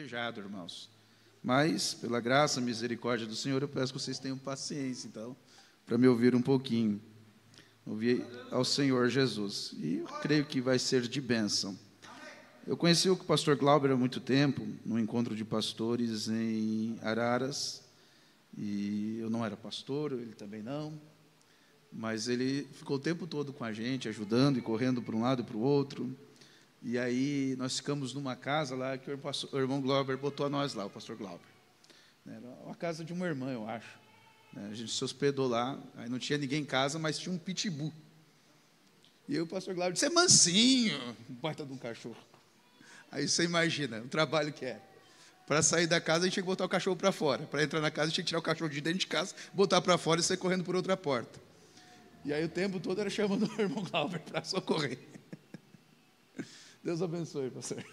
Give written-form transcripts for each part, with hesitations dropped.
desejado, irmãos. Mas, pela graça e misericórdia do Senhor, eu peço que vocês tenham paciência, então, para me ouvir um pouquinho. Ouvir ao Senhor Jesus. E eu creio que vai ser de bênção. Eu conheci o pastor Glauber há muito tempo, num encontro de pastores em Araras. E eu não era pastor, ele também não. Mas ele ficou o tempo todo com a gente, ajudando e correndo para um lado e para o outro. E aí nós ficamos numa casa lá que o irmão Glauber botou a nós lá, o pastor Glauber. Era uma casa de uma irmã, eu acho. A gente se hospedou lá, aí não tinha ninguém em casa, mas tinha um pitbull. E aí o pastor Glauber disse, é mansinho, um baita de um cachorro. Aí você imagina o trabalho que é. Para sair da casa, a gente tinha que botar o cachorro para fora. Para entrar na casa, a gente tinha que tirar o cachorro de dentro de casa, botar para fora e sair correndo por outra porta. E aí o tempo todo era chamando o irmão Glauber para socorrer. Deus abençoe, pastor.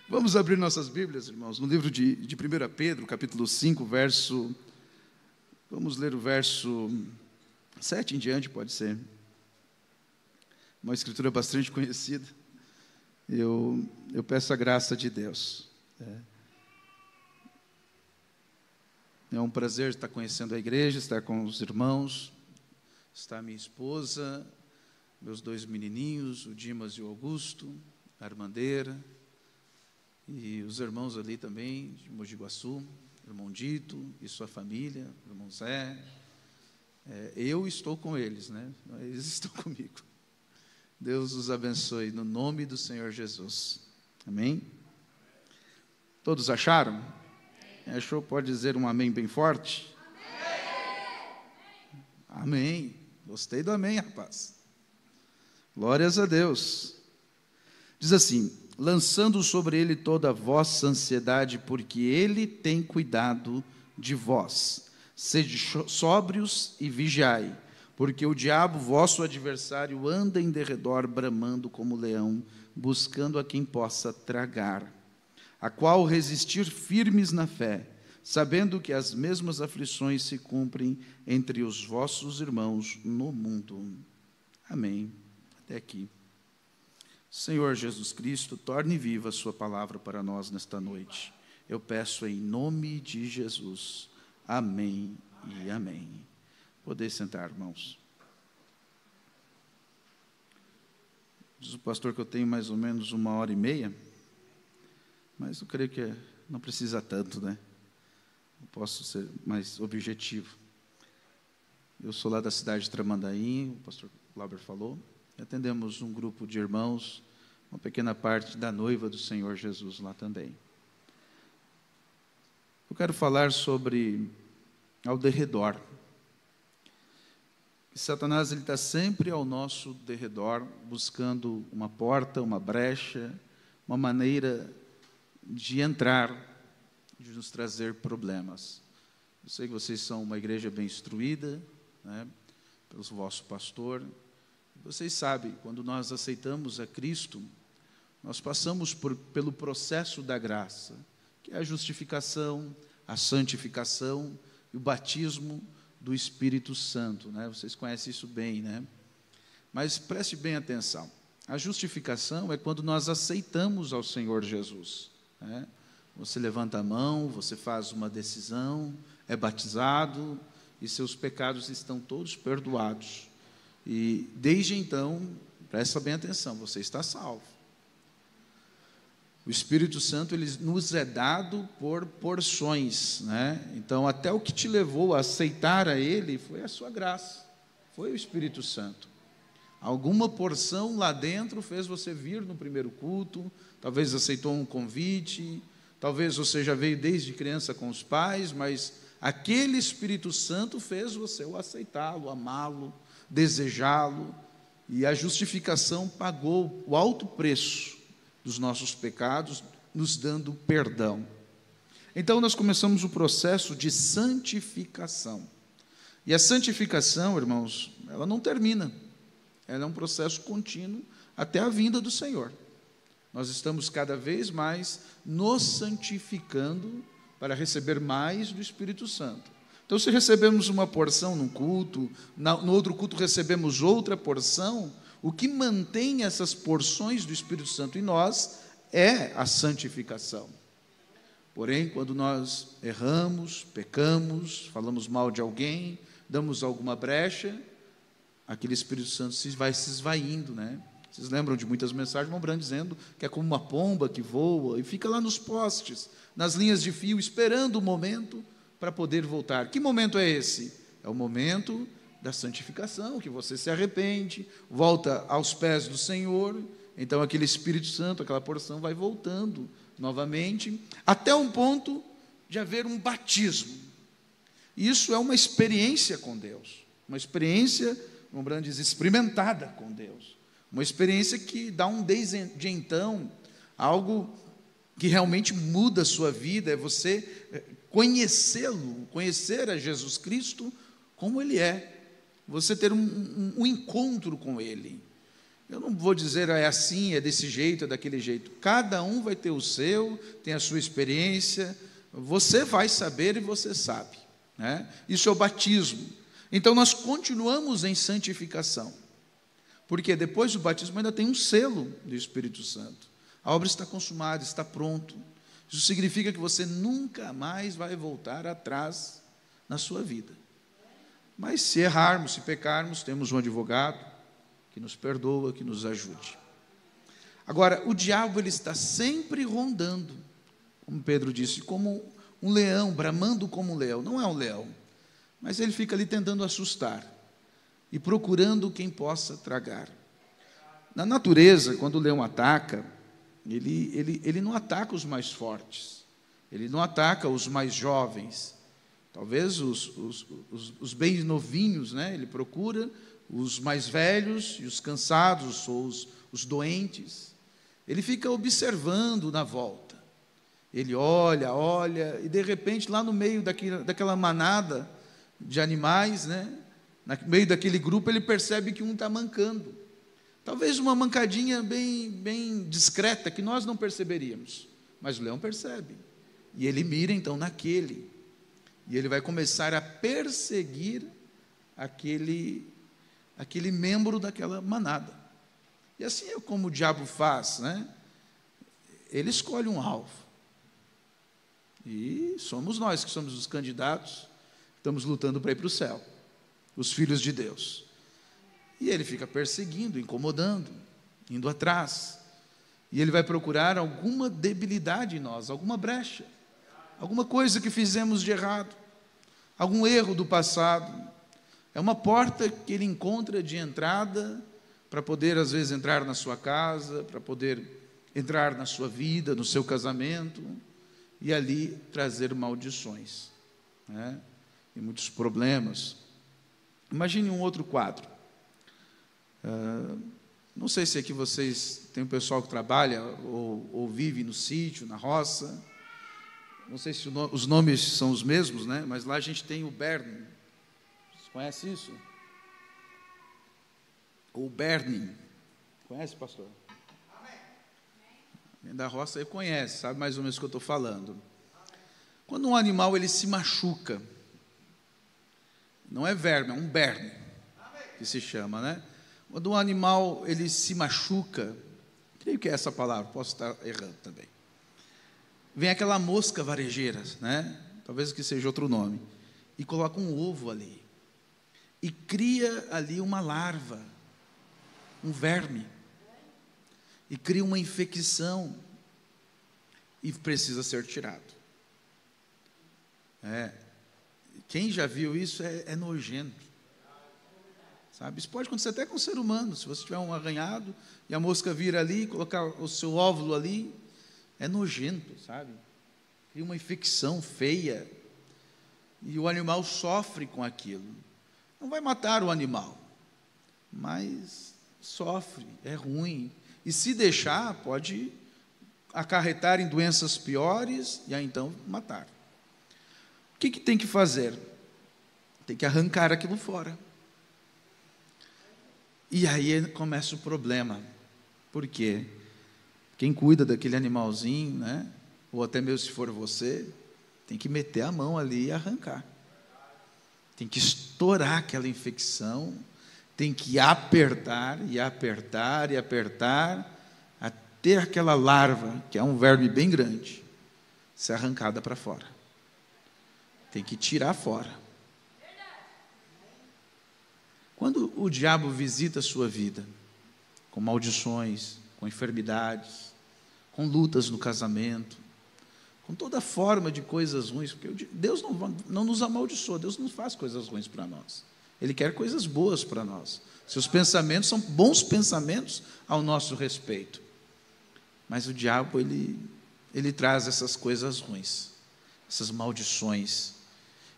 Vamos abrir nossas Bíblias, irmãos, no livro de 1 Pedro, capítulo 5, verso... Vamos ler o verso 7 em diante, pode ser. Uma escritura bastante conhecida. Eu peço a graça de Deus. É um prazer estar conhecendo a igreja, estar com os irmãos, está minha esposa, meus 2 menininhos, o Dimas e o Augusto, a Armandeira, e os irmãos ali também, de Mogi Guaçu, irmão Dito e sua família, irmão Zé. Eu estou com eles, né? Eles estão comigo. Deus os abençoe, no nome do Senhor Jesus. Amém? Todos acharam? Achou? Pode dizer um amém bem forte? Amém. Gostei do amém, rapaz. Glórias a Deus. Diz assim, lançando sobre ele toda a vossa ansiedade, porque ele tem cuidado de vós. Sede sóbrios e vigiai, porque o diabo, vosso adversário, anda em derredor, bramando como leão, buscando a quem possa tragar, a qual resistir firmes na fé, sabendo que as mesmas aflições se cumprem entre os vossos irmãos no mundo. Amém. Até aqui. Senhor Jesus Cristo, torne viva a sua palavra para nós nesta noite. Eu peço em nome de Jesus. Amém e amém. Poder sentar, irmãos. Diz o pastor que eu tenho mais ou menos 1h30, mas eu creio que não precisa tanto, né? Eu posso ser mais objetivo. Eu sou lá da cidade de Tramandaí, o pastor Glauber falou. Atendemos um grupo de irmãos, uma pequena parte da noiva do Senhor Jesus lá também. Eu quero falar sobre ao derredor. Satanás ele está sempre ao nosso derredor, buscando uma porta, uma brecha, uma maneira de entrar, de nos trazer problemas. Eu sei que vocês são uma igreja bem instruída, né, pelo vosso pastor. Vocês sabem, quando nós aceitamos a Cristo, nós passamos pelo processo da graça, que é a justificação, a santificação e o batismo do Espírito Santo, né? Vocês conhecem isso bem, né? Mas preste bem atenção. A justificação é quando nós aceitamos ao Senhor Jesus, né? Você levanta a mão, você faz uma decisão, é batizado e seus pecados estão todos perdoados. E desde então, presta bem atenção, você está salvo. O Espírito Santo ele nos é dado por porções, né? Então, até o que te levou a aceitar a Ele foi a sua graça, foi o Espírito Santo. Alguma porção lá dentro fez você vir no primeiro culto, talvez aceitou um convite, talvez você já veio desde criança com os pais, mas aquele Espírito Santo fez você o aceitá-lo, amá-lo, desejá-lo, e a justificação pagou o alto preço dos nossos pecados, nos dando perdão. Então nós começamos o processo de santificação. E a santificação, irmãos, ela não termina. Ela é um processo contínuo até a vinda do Senhor. Nós estamos cada vez mais nos santificando para receber mais do Espírito Santo. Então, se recebemos uma porção num culto, no outro culto recebemos outra porção, o que mantém essas porções do Espírito Santo em nós é a santificação. Porém, quando nós erramos, pecamos, falamos mal de alguém, damos alguma brecha, aquele Espírito Santo vai se esvaindo, né? Vocês lembram de muitas mensagens, irmão Brando dizendo que é como uma pomba que voa e fica lá nos postes, nas linhas de fio, esperando o momento para poder voltar. Que momento é esse? É o momento da santificação, que você se arrepende, volta aos pés do Senhor, então aquele Espírito Santo, aquela porção vai voltando novamente, até um ponto de haver um batismo. Isso é uma experiência com Deus, uma experiência, como o Brando diz, experimentada com Deus, uma experiência que dá um desde então, algo que realmente muda a sua vida, é você conhecê-lo, conhecer a Jesus Cristo como Ele é, você ter um encontro com Ele. Eu não vou dizer é assim, é desse jeito, é daquele jeito. Cada um vai ter o seu, tem a sua experiência. Você vai saber e você sabe, né? Isso é o batismo. Então nós continuamos em santificação, porque depois do batismo ainda tem um selo do Espírito Santo. A obra está consumada, está pronto. Isso significa que você nunca mais vai voltar atrás na sua vida. Mas se errarmos, se pecarmos, temos um advogado que nos perdoa, que nos ajude. Agora, o diabo ele está sempre rondando, como Pedro disse, como um leão, bramando como um leão. Não é um leão, mas ele fica ali tentando assustar e procurando quem possa tragar. Na natureza, quando o leão ataca, ele não ataca os mais fortes, ele não ataca os mais jovens, talvez os bem novinhos, né? Ele procura os mais velhos e os cansados, ou os doentes. Ele fica observando na volta. Ele olha, olha, e de repente, lá no meio daquela manada de animais, né, no meio daquele grupo, ele percebe que um está mancando. Talvez uma mancadinha bem discreta, que nós não perceberíamos, mas o leão percebe. E ele mira então naquele. E ele vai começar a perseguir aquele membro daquela manada. E assim é como o diabo faz, né? Ele escolhe um alvo. E somos nós que somos os candidatos, estamos lutando para ir para o céu, os filhos de Deus. E ele fica perseguindo, incomodando, indo atrás. E ele vai procurar alguma debilidade em nós, alguma brecha, alguma coisa que fizemos de errado, algum erro do passado. É uma porta que ele encontra de entrada para poder, às vezes, entrar na sua casa, para poder entrar na sua vida, no seu casamento, e ali trazer maldições, né? E muitos problemas. Imagine um outro quadro. Não sei se aqui vocês têm um pessoal que trabalha ou vive no sítio, na roça. Não sei se os nomes são os mesmos, né? Mas lá a gente tem o Bernie. Conhece isso? O Bernie. Conhece, pastor? Amém. Da roça aí conhece, sabe mais ou menos o que eu estou falando. Quando um animal ele se machuca, não é verme, é um Bernie, que se chama, né? Quando um animal ele se machuca, creio que é essa palavra, posso estar errando também. Vem aquela mosca varejeira, né? Talvez que seja outro nome, e coloca um ovo ali. E cria ali uma larva, um verme, e cria uma infecção, e precisa ser tirado. Quem já viu isso é nojento, sabe? Isso pode acontecer até com o ser humano. Se você tiver um arranhado, e a mosca vir ali, colocar o seu óvulo ali, é nojento, sabe? Cria uma infecção feia, e o animal sofre com aquilo. Não vai matar o animal, mas sofre, é ruim. E se deixar, pode acarretar em doenças piores e aí então matar. O que tem que fazer? Tem que arrancar aquilo fora. E aí começa o problema. Por quê? Quem cuida daquele animalzinho, né? Ou até mesmo se for você, tem que meter a mão ali e arrancar. Tem que estourar aquela infecção, tem que apertar e apertar e apertar, até aquela larva, que é um verme bem grande, ser arrancada para fora. Tem que tirar fora. Quando o diabo visita a sua vida, com maldições, com enfermidades, com lutas no casamento, com toda forma de coisas ruins, porque Deus não nos amaldiçoa, Deus não faz coisas ruins para nós. Ele quer coisas boas para nós. Seus pensamentos são bons pensamentos ao nosso respeito. Mas o diabo, ele traz essas coisas ruins, essas maldições.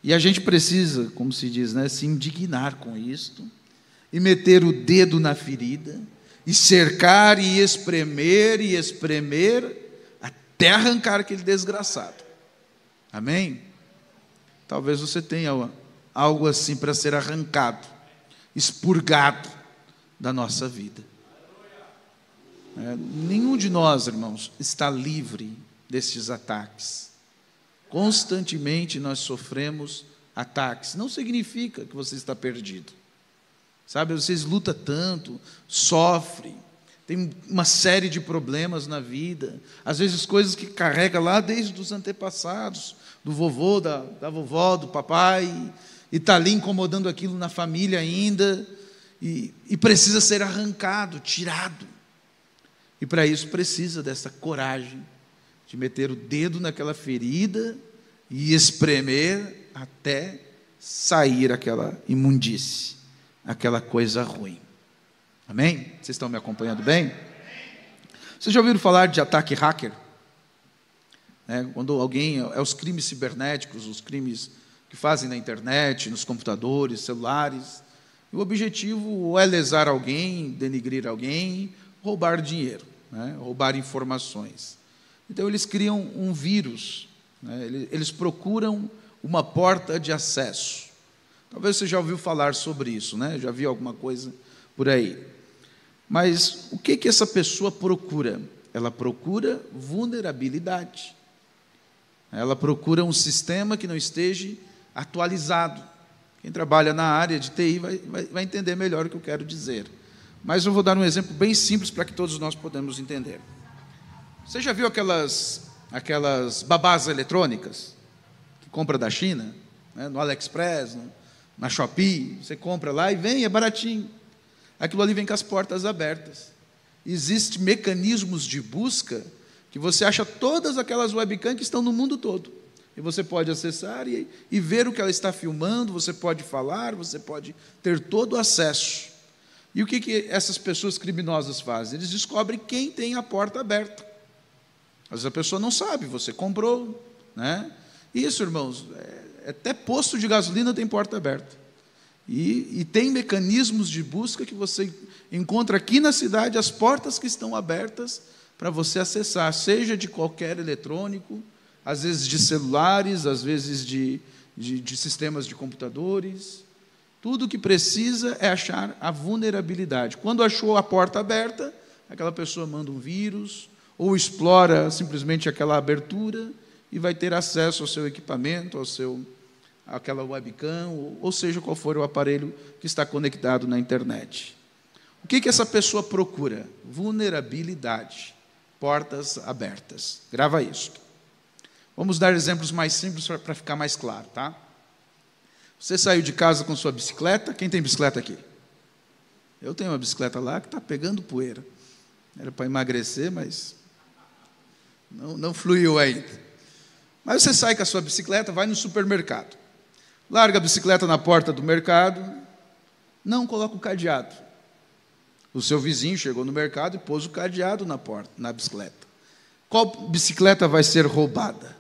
E a gente precisa, como se diz, né, se indignar com isto, e meter o dedo na ferida, e cercar, e espremer, até arrancar aquele desgraçado. Amém? Talvez você tenha algo assim para ser arrancado, expurgado da nossa vida. Nenhum de nós, irmãos, está livre destes ataques. Constantemente nós sofremos ataques. Não significa que você está perdido. Sabe, vocês lutam tanto, sofrem, tem uma série de problemas na vida, às vezes coisas que carrega lá desde os antepassados, do vovô, da vovó, do papai, e está ali incomodando aquilo na família ainda, e precisa ser arrancado, tirado. E para isso precisa dessa coragem, de meter o dedo naquela ferida, e espremer até sair aquela imundície, aquela coisa ruim. Amém? Vocês estão me acompanhando bem? Vocês já ouviram falar de ataque hacker? Quando alguém, os crimes cibernéticos, os crimes que fazem na internet, nos computadores, celulares, e o objetivo é lesar alguém, denigrir alguém, roubar dinheiro, roubar informações. Então eles criam um vírus, eles procuram uma porta de acesso. Talvez você já ouviu falar sobre isso, já viu alguma coisa por aí. Mas o que essa pessoa procura? Ela procura vulnerabilidade. Ela procura um sistema que não esteja atualizado. Quem trabalha na área de TI vai entender melhor o que eu quero dizer. Mas eu vou dar um exemplo bem simples para que todos nós podemos entender. Você já viu aquelas babás eletrônicas que compra da China, no AliExpress, na Shopee? Você compra lá e vem, é baratinho. Aquilo ali vem com as portas abertas. Existem mecanismos de busca que você acha todas aquelas webcams que estão no mundo todo. E você pode acessar e ver o que ela está filmando, você pode falar, você pode ter todo o acesso. E o que essas pessoas criminosas fazem? Eles descobrem quem tem a porta aberta. Às vezes a pessoa não sabe, você comprou. Isso, irmãos, até posto de gasolina tem porta aberta. E tem mecanismos de busca que você encontra aqui na cidade, as portas que estão abertas para você acessar, seja de qualquer eletrônico, às vezes de celulares, às vezes de sistemas de computadores. Tudo o que precisa é achar a vulnerabilidade. Quando achou a porta aberta, aquela pessoa manda um vírus, ou explora simplesmente aquela abertura, e vai ter acesso ao seu equipamento, aquela webcam, ou seja, qual for o aparelho que está conectado na internet. O que essa pessoa procura? Vulnerabilidade, portas abertas. Grava isso. Vamos dar exemplos mais simples para ficar mais claro, tá? Você saiu de casa com sua bicicleta. Quem tem bicicleta aqui? Eu tenho uma bicicleta lá que está pegando poeira. Era para emagrecer, mas não fluiu ainda. Mas você sai com a sua bicicleta, vai no supermercado. Larga a bicicleta na porta do mercado, não coloca o cadeado. O seu vizinho chegou no mercado e pôs o cadeado na bicicleta. Qual bicicleta vai ser roubada?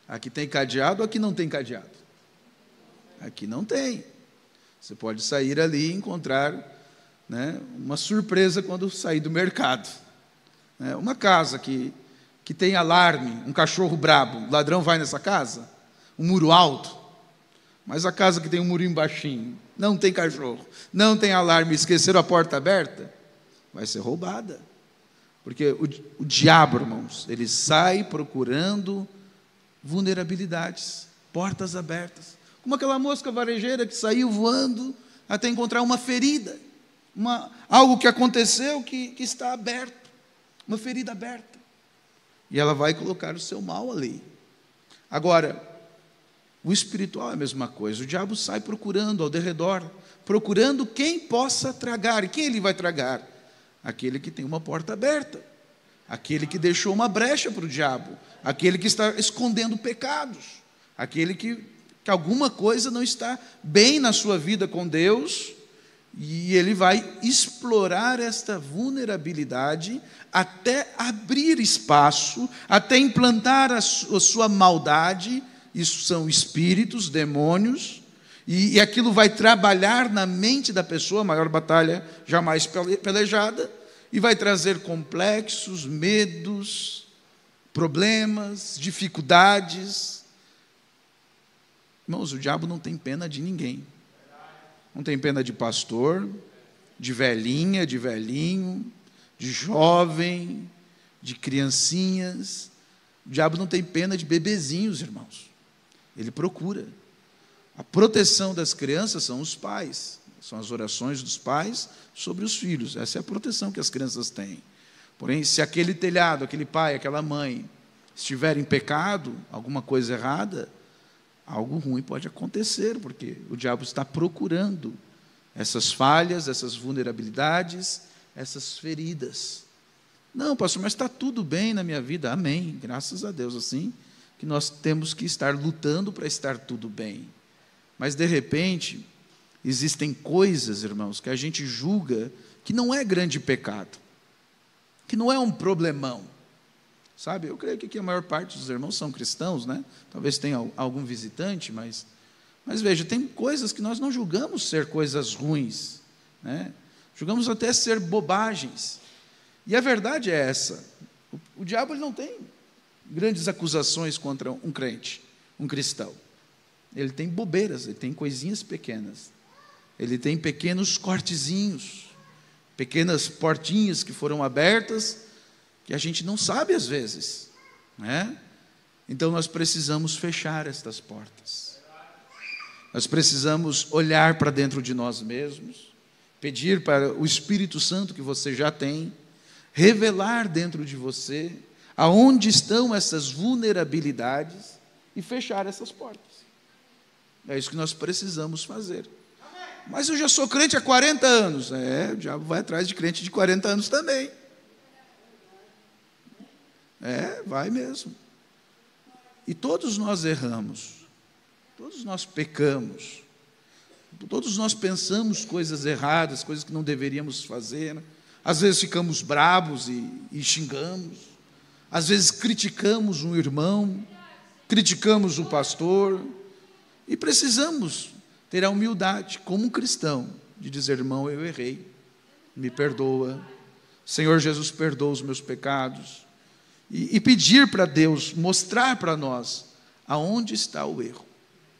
Aqui tem cadeado ou aqui não tem cadeado? Aqui não tem. Você pode sair ali e encontrar uma surpresa quando sair do mercado. Uma casa que tem alarme, um cachorro brabo, o ladrão vai nessa casa? Um muro alto? Mas a casa que tem um murinho baixinho, não tem cachorro, não tem alarme, esqueceram a porta aberta, vai ser roubada. Porque o diabo, irmãos, ele sai procurando vulnerabilidades, portas abertas. Como aquela mosca varejeira que saiu voando até encontrar uma ferida, algo que aconteceu que está aberto. uma ferida aberta, e ela vai colocar o seu mal ali. Agora, o espiritual é a mesma coisa. O diabo sai procurando ao derredor, procurando quem possa tragar. E quem ele vai tragar? Aquele que tem uma porta aberta, aquele que deixou uma brecha para o diabo, aquele que está escondendo pecados, aquele que alguma coisa não está bem na sua vida com Deus, e ele vai explorar esta vulnerabilidade até abrir espaço, até implantar a sua maldade. Isso são espíritos, demônios, e aquilo vai trabalhar na mente da pessoa, a maior batalha jamais pelejada, e vai trazer complexos, medos, problemas, dificuldades. Irmãos, o diabo não tem pena de ninguém. Não tem pena de pastor, de velhinha, de velhinho, de jovem, de criancinhas. O diabo não tem pena de bebezinhos, irmãos. Ele procura. A proteção das crianças são os pais, são as orações dos pais sobre os filhos. Essa é a proteção que as crianças têm. Porém, se aquele telhado, aquele pai, aquela mãe estiver em pecado, alguma coisa errada, algo ruim pode acontecer, porque o diabo está procurando essas falhas, essas vulnerabilidades, essas feridas. Não, pastor, mas está tudo bem na minha vida. Amém, graças a Deus, assim que nós temos que estar lutando para estar tudo bem. Mas, de repente, existem coisas, irmãos, que a gente julga que não é grande pecado, que não é um problemão. Sabe, eu creio que aqui a maior parte dos irmãos são cristãos, né? Talvez tenha algum visitante, mas veja, tem coisas que nós não julgamos ser coisas ruins, né? Julgamos até ser bobagens. E a verdade é essa: o diabo ele não tem grandes acusações contra um crente, um cristão. Ele tem bobeiras, ele tem coisinhas pequenas. Ele tem pequenos cortezinhos, pequenas portinhas que foram abertas, que a gente não sabe às vezes, né? Então nós precisamos fechar estas portas. Nós precisamos olhar para dentro de nós mesmos, pedir para o Espírito Santo que você já tem, revelar dentro de você aonde estão essas vulnerabilidades e fechar essas portas. É isso que nós precisamos fazer. Mas eu já sou crente há 40 anos. O diabo vai atrás de crente de 40 anos também. Vai mesmo. E todos nós erramos, todos nós pecamos, todos nós pensamos coisas erradas, coisas que não deveríamos fazer. Às vezes ficamos bravos e xingamos, às vezes criticamos um irmão, criticamos o pastor, e precisamos ter a humildade, como um cristão, de dizer: irmão, eu errei, me perdoa, Senhor Jesus, perdoa os meus pecados. E pedir para Deus mostrar para nós aonde está o erro,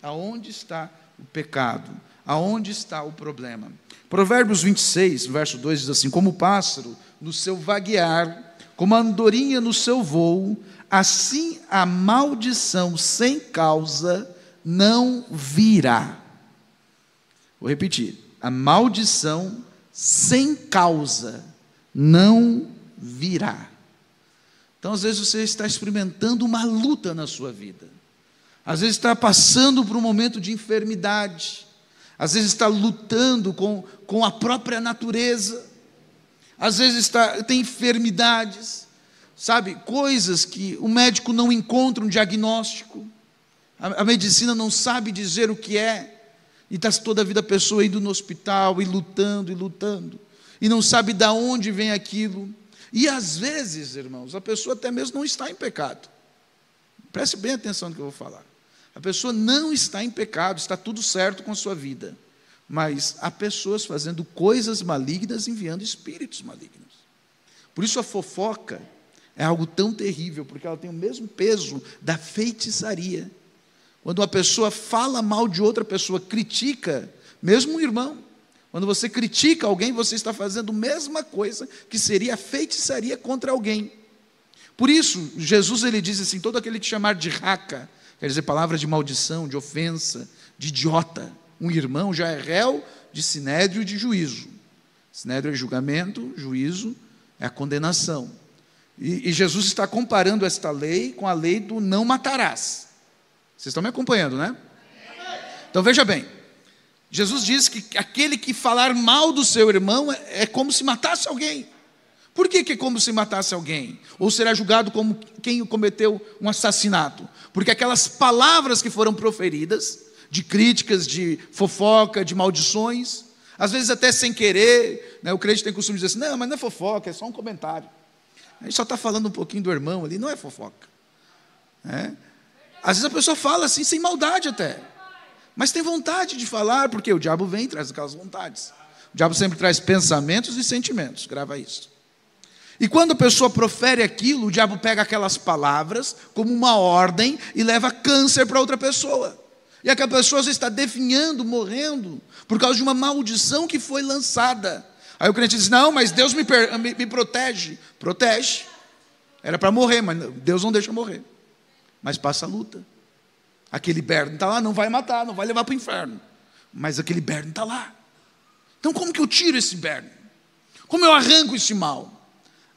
aonde está o pecado, aonde está o problema. Provérbios 26, verso 2 diz assim: como o pássaro no seu vaguear, como a andorinha no seu voo, assim a maldição sem causa não virá. Vou repetir: a maldição sem causa não virá. Então, às vezes você está experimentando uma luta na sua vida, às vezes está passando por um momento de enfermidade, às vezes está lutando com a própria natureza, às vezes tem enfermidades, sabe, coisas que o médico não encontra um diagnóstico, a medicina não sabe dizer o que é, e está toda a vida a pessoa indo no hospital e lutando, e não sabe de onde vem aquilo. E às vezes, irmãos, a pessoa até mesmo não está em pecado. Preste bem atenção no que eu vou falar. A pessoa não está em pecado, está tudo certo com a sua vida, mas há pessoas fazendo coisas malignas, enviando espíritos malignos. Por isso a fofoca é algo tão terrível, porque ela tem o mesmo peso da feitiçaria. Quando uma pessoa fala mal de outra pessoa, critica, mesmo um irmão, quando você critica alguém, você está fazendo a mesma coisa que seria a feitiçaria contra alguém. Por isso, Jesus ele diz assim: todo aquele que chamar de raca, quer dizer palavra de maldição, de ofensa, de idiota, um irmão já é réu de sinédrio e de juízo. Sinédrio é julgamento, juízo é a condenação. E Jesus está comparando esta lei com a lei do não matarás. Vocês estão me acompanhando, né? Então veja bem, Jesus diz que aquele que falar mal do seu irmão é como se matasse alguém. Por que é como se matasse alguém? Ou será julgado como quem cometeu um assassinato? Porque aquelas palavras que foram proferidas, de críticas, de fofoca, de maldições, às vezes até sem querer, né, o crente tem o costume de dizer assim, não, mas não é fofoca, é só um comentário. A gente só está falando um pouquinho do irmão ali, não é fofoca. Às vezes a pessoa fala assim, sem maldade até, mas tem vontade de falar, porque o diabo vem e traz aquelas vontades. O diabo sempre traz pensamentos e sentimentos, grava isso. E quando a pessoa profere aquilo, o diabo pega aquelas palavras como uma ordem e leva câncer para outra pessoa. E aquela pessoa já está definhando, morrendo, por causa de uma maldição que foi lançada. Aí o crente diz, não, mas Deus me protege. Protege. Era para morrer, mas Deus não deixa morrer. Mas passa a luta. Aquele Berno está lá, não vai matar, não vai levar para o inferno. Mas aquele Berno está lá. Então como que eu tiro esse Berno? Como eu arranco esse mal?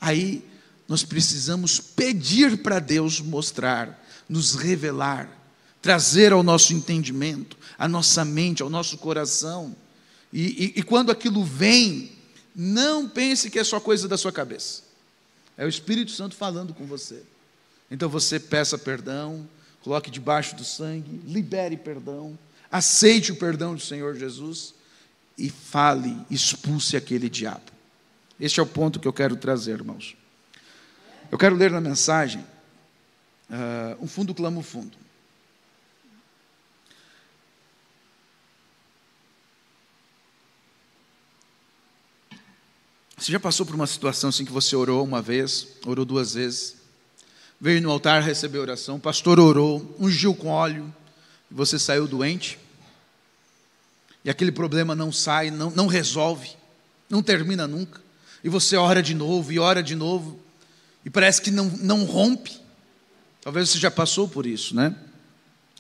Aí nós precisamos pedir para Deus mostrar, nos revelar, trazer ao nosso entendimento, à nossa mente, ao nosso coração. E quando aquilo vem, não pense que é só coisa da sua cabeça. É o Espírito Santo falando com você. Então você peça perdão, coloque debaixo do sangue, libere perdão, aceite o perdão do Senhor Jesus e fale, expulse aquele diabo. Este é o ponto que eu quero trazer, irmãos. Eu quero ler na mensagem, um fundo clama o fundo. Você já passou por uma situação assim que você orou uma vez, orou duas vezes, veio no altar receber oração, o pastor orou, ungiu com óleo, e você saiu doente, e aquele problema não sai, não resolve, não termina nunca, e você ora de novo, e parece que não rompe. Talvez você já passou por isso, né?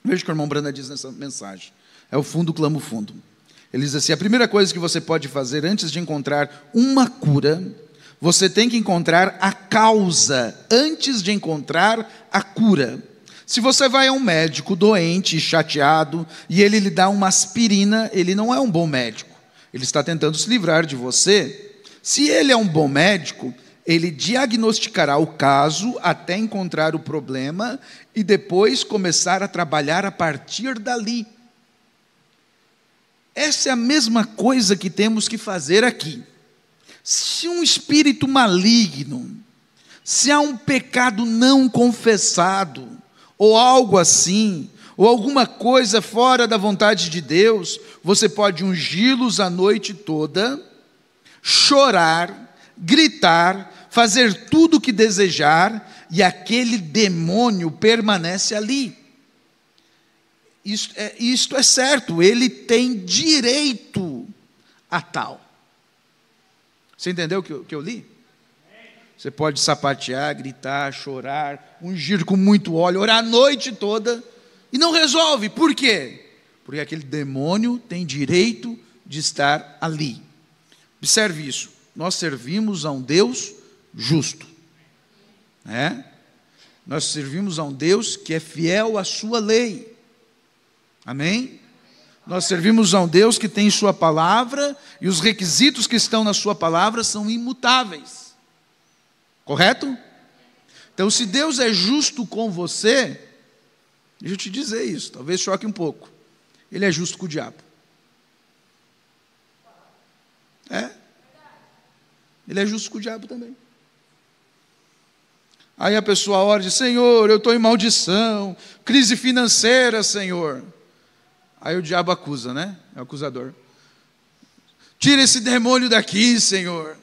Veja o que o irmão Branda diz nessa mensagem, é o fundo clama o fundo. Ele diz assim, a primeira coisa que você pode fazer antes de encontrar uma cura, você tem que encontrar a causa antes de encontrar a cura. Se você vai a um médico doente, chateado, e ele lhe dá uma aspirina, ele não é um bom médico. Ele está tentando se livrar de você. Se ele é um bom médico, ele diagnosticará o caso até encontrar o problema e depois começar a trabalhar a partir dali. Essa é a mesma coisa que temos que fazer aqui. Se um espírito maligno, se há um pecado não confessado, ou algo assim, ou alguma coisa fora da vontade de Deus, você pode ungí-los a noite toda, chorar, gritar, fazer tudo o que desejar, e aquele demônio permanece ali. Isto é certo, ele tem direito a tal. Você entendeu o que eu li? Você pode sapatear, gritar, chorar, ungir com muito óleo, orar a noite toda, e não resolve. Por quê? Porque aquele demônio tem direito de estar ali. Observe isso, nós servimos a um Deus justo. Nós servimos a um Deus que é fiel à sua lei. Amém? Nós servimos a um Deus que tem sua palavra e os requisitos que estão na sua palavra são imutáveis. Correto? Então, se Deus é justo com você, deixa eu te dizer isso, talvez choque um pouco. Ele é justo com o diabo. Ele é justo com o diabo também. Aí a pessoa ora e diz, Senhor, eu estou em maldição, crise financeira, Senhor. Aí o diabo acusa, né? É o acusador. Tira esse demônio daqui, Senhor.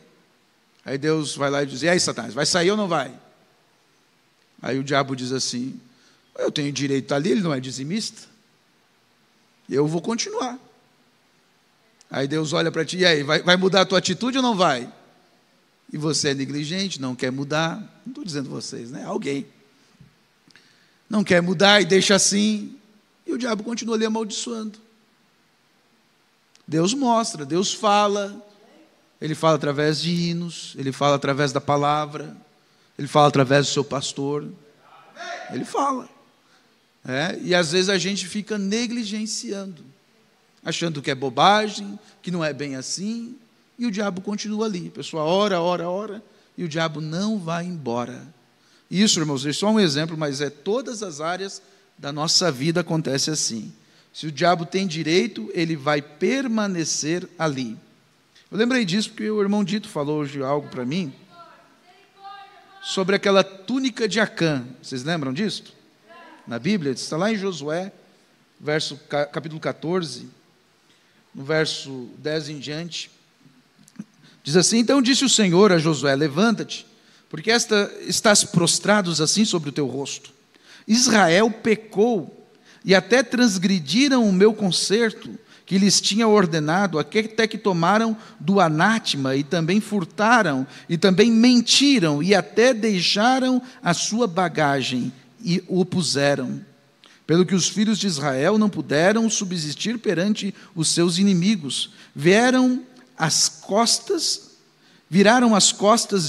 Aí Deus vai lá e diz, e aí, Satanás, vai sair ou não vai? Aí o diabo diz assim, eu tenho direito ali, ele não é dizimista. Eu vou continuar. Aí Deus olha para ti, e aí, vai mudar a tua atitude ou não vai? E você é negligente, não quer mudar. Não estou dizendo vocês, né? Alguém. Não quer mudar e deixa assim. E o diabo continua ali amaldiçoando. Deus mostra, Deus fala. Ele fala através de hinos, ele fala através da palavra. Ele fala através do seu pastor. Ele fala. E às vezes a gente fica negligenciando, achando que é bobagem, que não é bem assim, e o diabo continua ali. A pessoa ora, ora, ora, e o diabo não vai embora. Isso, irmãos, é só um exemplo, mas todas as áreas da nossa vida acontece assim. Se o diabo tem direito, ele vai permanecer ali. Eu lembrei disso porque o irmão Dito falou hoje algo para mim sobre aquela túnica de Acã. Vocês lembram disso? Na Bíblia, está lá em Josué, capítulo 14, no verso 10 em diante. Diz assim: então disse o Senhor a Josué: levanta-te, porque estás prostrados assim sobre o teu rosto. Israel pecou, e até transgrediram o meu concerto, que lhes tinha ordenado, até que tomaram do anátema, e também furtaram, e também mentiram, e até deixaram a sua bagagem, e o puseram. Pelo que os filhos de Israel não puderam subsistir perante os seus inimigos, viraram as costas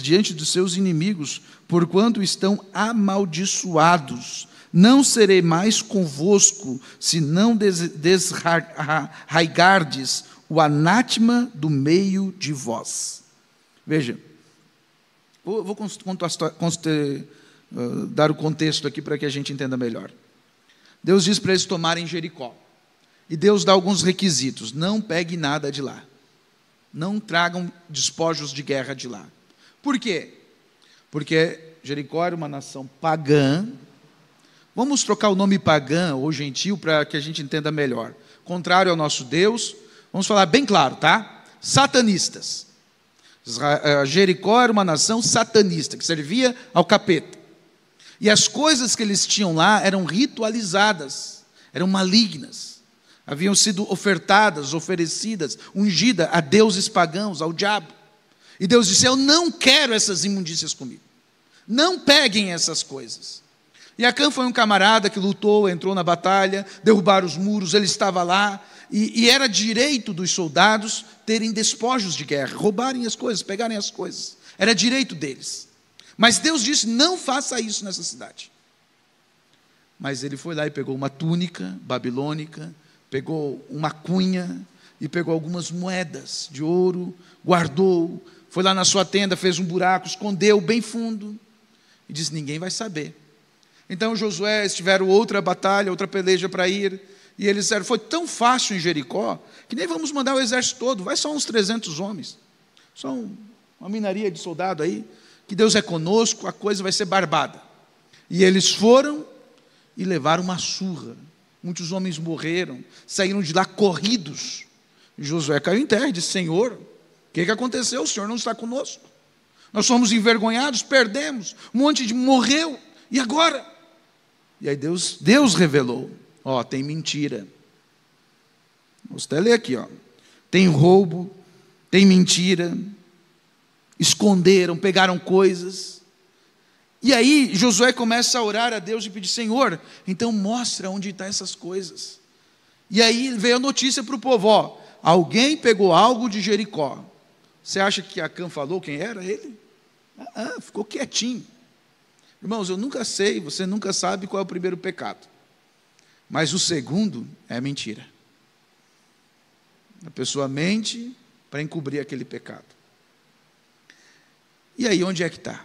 diante dos seus inimigos, porquanto estão amaldiçoados. Não serei mais convosco, se não desraigardes o anátema do meio de vós. Veja, vou dar o contexto aqui para que a gente entenda melhor. Deus diz para eles tomarem Jericó, e Deus dá alguns requisitos: não pegue nada de lá, não tragam despojos de guerra de lá. Por quê? Porque Jericó era uma nação pagã. Vamos trocar o nome pagã ou gentil para que a gente entenda melhor. Contrário ao nosso Deus, vamos falar bem claro, tá? Satanistas. Jericó era uma nação satanista, que servia ao capeta. E as coisas que eles tinham lá eram ritualizadas, eram malignas. Haviam sido oferecidas, ungidas a deuses pagãos, ao diabo. E Deus disse: eu não quero essas imundícias comigo. Não peguem essas coisas. E Acã foi um camarada que lutou, entrou na batalha, derrubaram os muros, ele estava lá, e era direito dos soldados terem despojos de guerra, roubarem as coisas, pegarem as coisas. Era direito deles. Mas Deus disse: não faça isso nessa cidade. Mas ele foi lá e pegou uma túnica babilônica, pegou uma cunha e pegou algumas moedas de ouro, guardou, foi lá na sua tenda, fez um buraco, escondeu bem fundo e disse: ninguém vai saber. Então Josué, eles tiveram outra batalha, outra peleja para ir, e eles disseram: foi tão fácil em Jericó, que nem vamos mandar o exército todo, vai só uns 300 homens, só uma minaria de soldado aí, que Deus é conosco, a coisa vai ser barbada. E eles foram e levaram uma surra, muitos homens morreram, saíram de lá corridos. E Josué caiu em terra e disse: Senhor, o que aconteceu? O Senhor não está conosco, nós somos envergonhados, perdemos, um monte de morreu, e agora? E aí Deus revelou: tem mentira. Vou até ler aqui, tem roubo, tem mentira, esconderam, pegaram coisas. E aí Josué começa a orar a Deus e pedir: Senhor, então mostra onde estão essas coisas. E aí veio a notícia para o povo: alguém pegou algo de Jericó. Você acha que Acã falou quem era ele? Ficou quietinho. Irmãos, eu nunca sei, você nunca sabe qual é o primeiro pecado. Mas o segundo é a mentira. A pessoa mente para encobrir aquele pecado. E aí, onde é que está?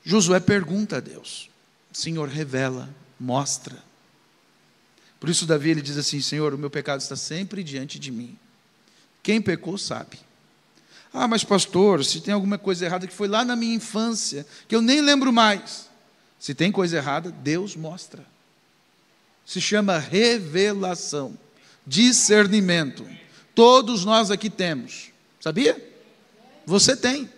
Josué pergunta a Deus: Senhor, revela, mostra. Por isso Davi, ele diz assim: Senhor, o meu pecado está sempre diante de mim. Quem pecou sabe. Mas pastor, se tem alguma coisa errada que foi lá na minha infância, que eu nem lembro mais. Se tem coisa errada, Deus mostra. Se chama revelação, discernimento. Todos nós aqui temos. Sabia? Você tem.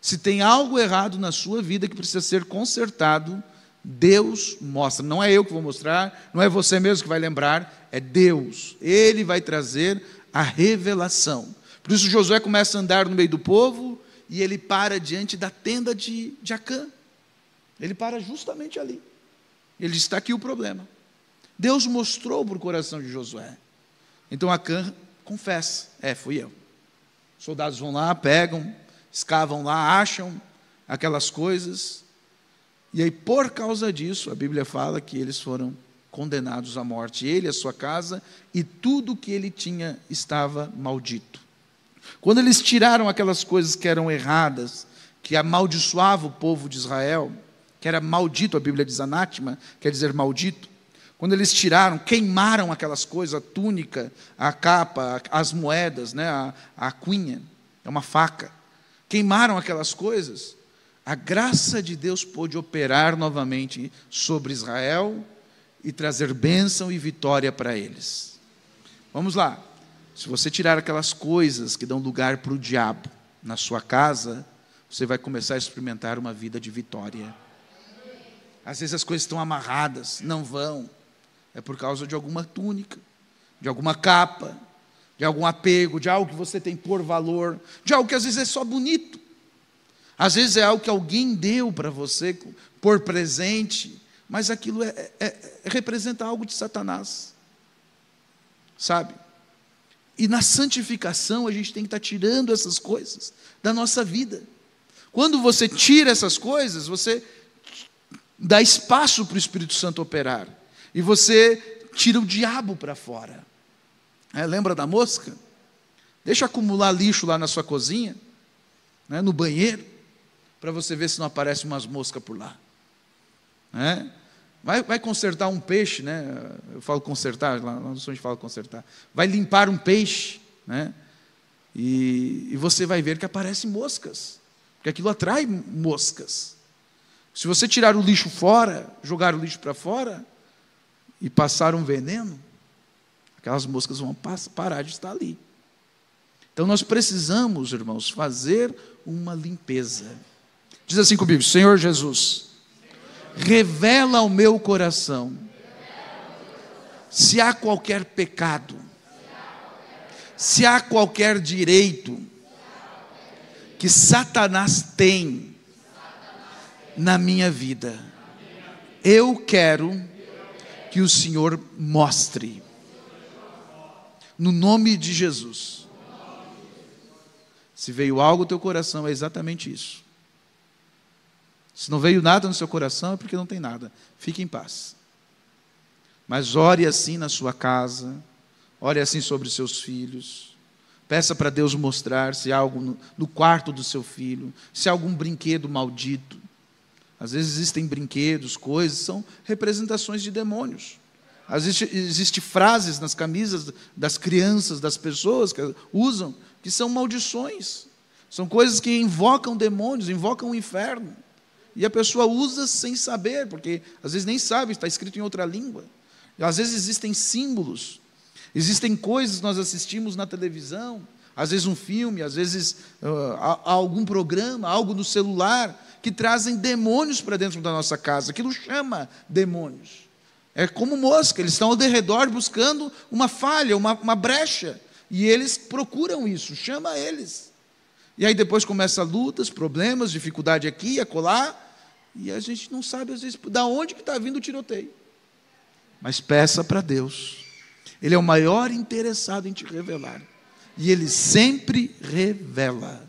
Se tem algo errado na sua vida que precisa ser consertado, Deus mostra. Não é eu que vou mostrar, não é você mesmo que vai lembrar, é Deus. Ele vai trazer a revelação. Por isso Josué começa a andar no meio do povo e ele para diante da tenda de Acã. Ele para justamente ali. Ele diz: está aqui o problema. Deus mostrou para o coração de Josué. Então Acã confessa: fui eu. Os soldados vão lá, pegam, escavam lá, acham aquelas coisas, e aí por causa disso, a Bíblia fala que eles foram condenados à morte, ele, a sua casa, e tudo que ele tinha estava maldito. Quando eles tiraram aquelas coisas que eram erradas, que amaldiçoavam o povo de Israel, que era maldito, a Bíblia diz anátema, quer dizer maldito. Quando eles tiraram, queimaram aquelas coisas, a túnica, a capa, as moedas, né, a cunha, é uma faca, queimaram aquelas coisas, a graça de Deus pôde operar novamente sobre Israel e trazer bênção e vitória para eles. Vamos lá. Se você tirar aquelas coisas que dão lugar para o diabo na sua casa, você vai começar a experimentar uma vida de vitória. Às vezes as coisas estão amarradas, não vão. É por causa de alguma túnica, de alguma capa, de algum apego, de algo que você tem por valor, de algo que às vezes é só bonito. Às vezes é algo que alguém deu para você por presente, mas aquilo representa algo de Satanás. Sabe? E na santificação a gente tem que estar tirando essas coisas da nossa vida. Quando você tira essas coisas, você dá espaço para o Espírito Santo operar. E você tira o diabo para fora. Lembra da mosca? Deixa acumular lixo lá na sua cozinha, né, no banheiro, para você ver se não aparecem umas moscas por lá. Vai consertar um peixe, né? Eu falo consertar, lá no sul a gente fala consertar. Vai limpar um peixe, né? E você vai ver que aparecem moscas, porque aquilo atrai moscas. Se você tirar o lixo fora, jogar o lixo para fora e passar um veneno, aquelas moscas vão parar de estar ali. Então nós precisamos, irmãos, fazer uma limpeza. Diz assim comigo: Senhor Jesus, revela ao meu coração se há qualquer pecado, se há qualquer direito que Satanás tem na minha vida. Eu quero que o Senhor mostre, no nome de Jesus. Se veio algo no teu coração, é exatamente isso. Se não veio nada no seu coração, é porque não tem nada. Fique em paz. Mas ore assim na sua casa, ore assim sobre os seus filhos. Peça para Deus mostrar se há algo no quarto do seu filho, se há algum brinquedo maldito. Às vezes existem brinquedos, coisas, são representações de demônios. Às vezes existem frases nas camisas das crianças, das pessoas que usam, que são maldições. São coisas que invocam demônios, invocam o inferno. E a pessoa usa sem saber, porque às vezes nem sabe, está escrito em outra língua. E às vezes existem símbolos, existem coisas que nós assistimos na televisão, às vezes um filme, às vezes algum programa, algo no celular, que trazem demônios para dentro da nossa casa. Aquilo chama demônios. É como mosca, eles estão ao redor buscando uma falha, uma brecha, e eles procuram isso, chama eles. E aí depois começam lutas, problemas, dificuldade aqui e acolá, e a gente não sabe às vezes da onde que está vindo o tiroteio. Mas peça para Deus, Ele é o maior interessado em te revelar, e Ele sempre revela.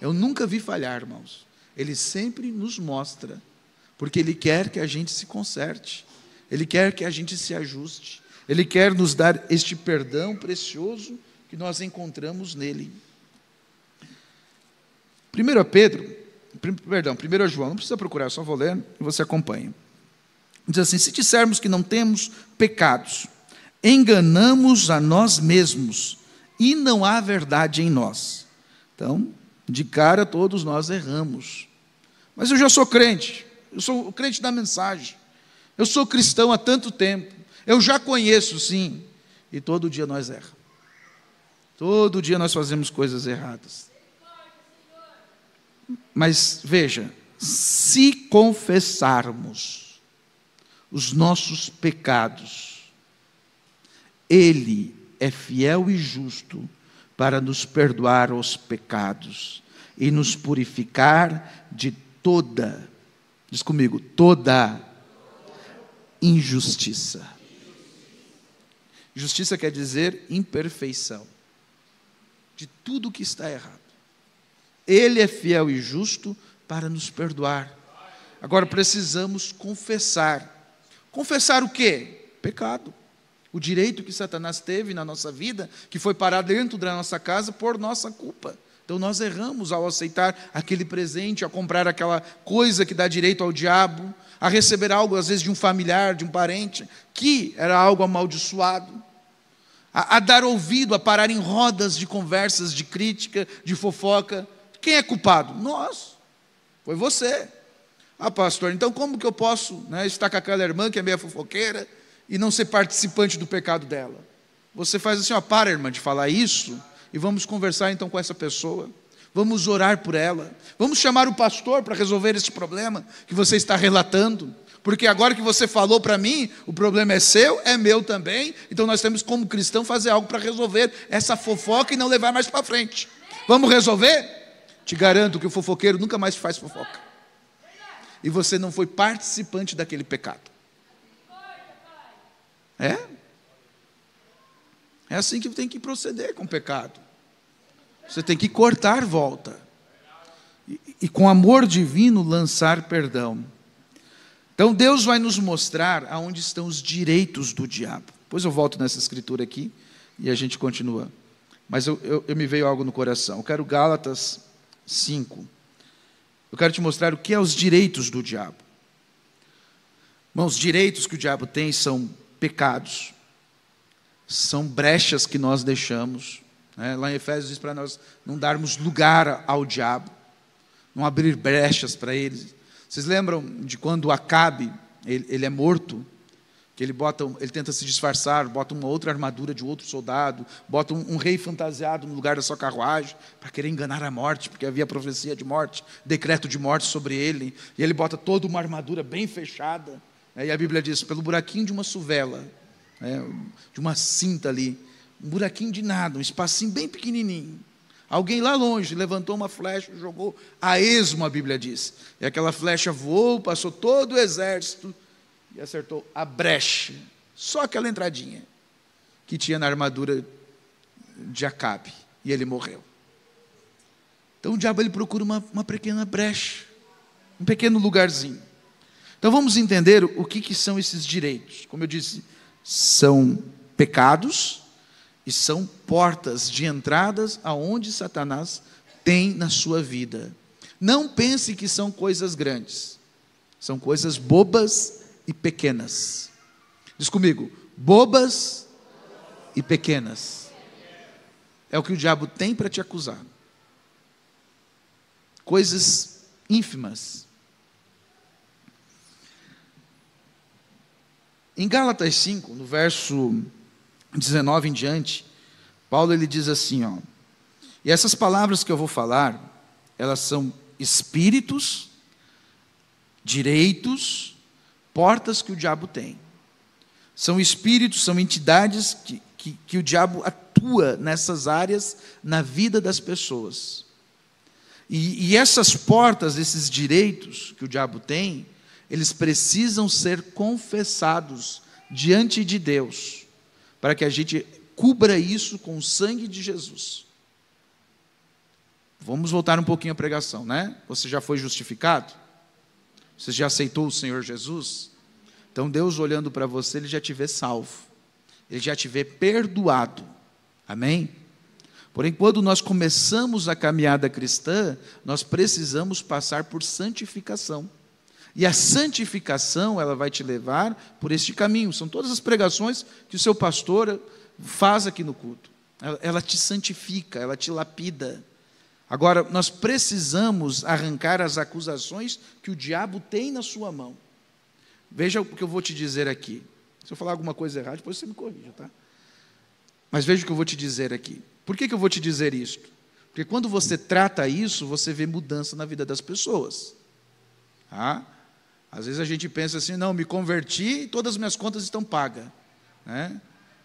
Eu nunca vi falhar, irmãos. Ele sempre nos mostra, porque Ele quer que a gente se conserte, Ele quer que a gente se ajuste, Ele quer nos dar este perdão precioso que nós encontramos nele. 1 João, não precisa procurar, só vou ler e você acompanha. Diz assim: se dissermos que não temos pecados, enganamos a nós mesmos e não há verdade em nós. Então, de cara todos nós erramos. Mas eu já sou crente, eu sou o crente da mensagem, eu sou cristão há tanto tempo, eu já conheço sim, e todo dia nós erramos. Todo dia nós fazemos coisas erradas. Mas veja, se confessarmos os nossos pecados, Ele é fiel e justo para nos perdoar os pecados e nos purificar de toda, diz comigo, toda injustiça. Justiça quer dizer imperfeição, de tudo que está errado. Ele é fiel e justo para nos perdoar. Agora precisamos confessar. Confessar o quê? Pecado. O direito que Satanás teve na nossa vida, que foi parar dentro da nossa casa por nossa culpa. Então nós erramos ao aceitar aquele presente, a comprar aquela coisa que dá direito ao diabo, a receber algo às vezes de um familiar, de um parente, que era algo amaldiçoado, a dar ouvido, a parar em rodas de conversas, de crítica, de fofoca. Quem é culpado? Nós. Foi você. Ah, pastor, então como que eu posso, estar com aquela irmã que é meia fofoqueira e não ser participante do pecado dela? Você faz assim, para, irmã, de falar isso, e vamos conversar então com essa pessoa. Vamos orar por ela. Vamos chamar o pastor para resolver esse problema que você está relatando. Porque agora que você falou para mim, o problema é seu, é meu também. Então nós temos como cristão fazer algo para resolver essa fofoca e não levar mais para frente. Vamos resolver? Te garanto que o fofoqueiro nunca mais faz fofoca. E você não foi participante daquele pecado. É assim que tem que proceder com o pecado. Você tem que cortar volta. E com amor divino lançar perdão. Então Deus vai nos mostrar aonde estão os direitos do diabo. Depois eu volto nessa escritura aqui e a gente continua. Mas eu me veio algo no coração. Eu quero Gálatas 5. Eu quero te mostrar o que é os direitos do diabo. Irmãos, os direitos que o diabo tem são pecados. São brechas que nós deixamos. Lá em Efésios diz para nós não darmos lugar ao diabo. Não abrir brechas para ele. Vocês lembram de quando Acabe, ele é morto? Que ele tenta se disfarçar, bota uma outra armadura de outro soldado, bota um rei fantasiado no lugar da sua carruagem, para querer enganar a morte, porque havia profecia de morte, decreto de morte sobre ele. E ele bota toda uma armadura bem fechada. E a Bíblia diz, pelo buraquinho de uma suvela, de uma cinta ali, um buraquinho de nada, um espacinho bem pequenininho. Alguém lá longe levantou uma flecha, jogou a esmo, a Bíblia diz. E aquela flecha voou, passou todo o exército e acertou a brecha. Só aquela entradinha que tinha na armadura de Acabe. E ele morreu. Então o diabo ele procura uma pequena brecha, um pequeno lugarzinho. Então vamos entender o que são esses direitos. Como eu disse, são pecados e são portas de entradas aonde Satanás tem na sua vida. Não pense que são coisas grandes. São coisas bobas e pequenas. Diz comigo, bobas e pequenas. É o que o diabo tem para te acusar. Coisas ínfimas. Em Gálatas 5, no verso 19 em diante, Paulo ele diz assim, e essas palavras que eu vou falar, elas são espíritos, direitos, portas que o diabo tem. São espíritos, são entidades que o diabo atua nessas áreas na vida das pessoas. E essas portas, esses direitos que o diabo tem, eles precisam ser confessados diante de Deus, para que a gente cubra isso com o sangue de Jesus. Vamos voltar um pouquinho à pregação, Você já foi justificado? Você já aceitou o Senhor Jesus? Então Deus olhando para você, Ele já te vê salvo. Ele já te vê perdoado. Amém? Porém, quando nós começamos a caminhada cristã, nós precisamos passar por santificação. E a santificação, ela vai te levar por este caminho. São todas as pregações que o seu pastor faz aqui no culto. Ela te santifica, ela te lapida. Agora, nós precisamos arrancar as acusações que o diabo tem na sua mão. Veja o que eu vou te dizer aqui. Se eu falar alguma coisa errada, depois você me corrija, tá? Mas veja o que eu vou te dizer aqui. Por que eu vou te dizer isto? Porque quando você trata isso, você vê mudança na vida das pessoas. Às vezes a gente pensa assim, não, me converti e todas as minhas contas estão pagas.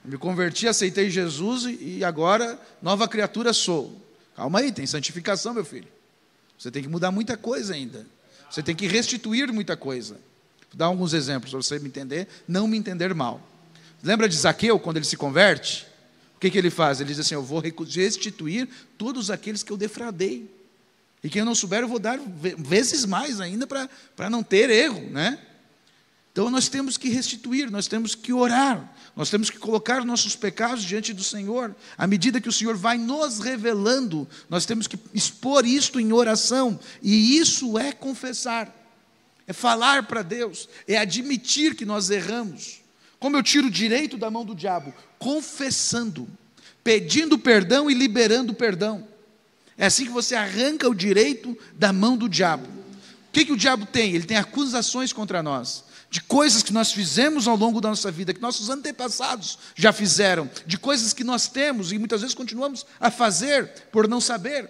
Me converti, aceitei Jesus e agora nova criatura sou. Calma aí, tem santificação, meu filho. Você tem que mudar muita coisa ainda. Você tem que restituir muita coisa. Vou dar alguns exemplos para você me entender, não me entender mal. Lembra de Zaqueu, quando ele se converte? O que ele faz? Ele diz assim, eu vou restituir todos aqueles que eu defraudei. E quem não souber, eu vou dar vezes mais ainda para não ter erro, né? Então nós temos que restituir, nós temos que orar, nós temos que colocar nossos pecados diante do Senhor. À medida que o Senhor vai nos revelando, nós temos que expor isto em oração. E isso é confessar, é falar para Deus, é admitir que nós erramos. Como eu tiro o direito da mão do diabo? Confessando, pedindo perdão e liberando perdão. É assim que você arranca o direito da mão do diabo. O que o diabo tem? Ele tem acusações contra nós, de coisas que nós fizemos ao longo da nossa vida, que nossos antepassados já fizeram, de coisas que nós temos e muitas vezes continuamos a fazer por não saber,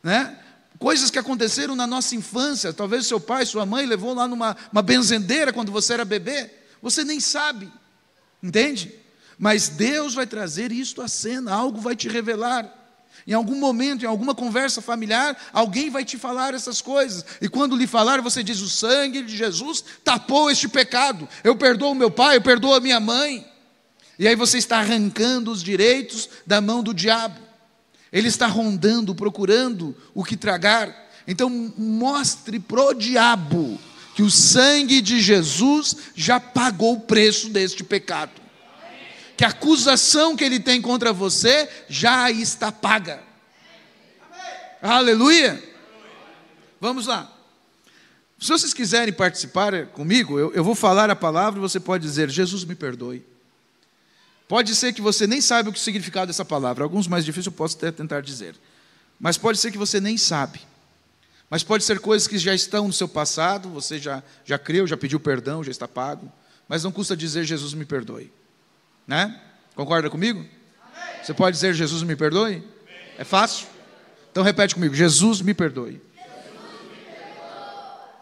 né? Coisas que aconteceram na nossa infância. Talvez seu pai, sua mãe levou lá numa benzendeira quando você era bebê, você nem sabe, entende? Mas Deus vai trazer isto à cena, algo vai te revelar. Em algum momento, em alguma conversa familiar, alguém vai te falar essas coisas, e quando lhe falar, você diz: o sangue de Jesus tapou este pecado, eu perdoo o meu pai, eu perdoo a minha mãe. E aí você está arrancando os direitos da mão do diabo. Ele está rondando, procurando o que tragar. Então mostre pro diabo que o sangue de Jesus já pagou o preço deste pecado, que a acusação que ele tem contra você já está paga. Aleluia! Vamos lá. Se vocês quiserem participar comigo, eu vou falar a palavra e você pode dizer: Jesus me perdoe. Pode ser que você nem saiba o significado dessa palavra. Alguns mais difíceis eu posso até tentar dizer, mas pode ser que você nem sabe. Mas pode ser coisas que já estão no seu passado, você já creu, já pediu perdão, já está pago, mas não custa dizer: Jesus me perdoe. Né? Concorda comigo? Amém. Você pode dizer: Jesus me perdoe? Amém. É fácil? Então repete comigo: Jesus me perdoe. Jesus me perdoe.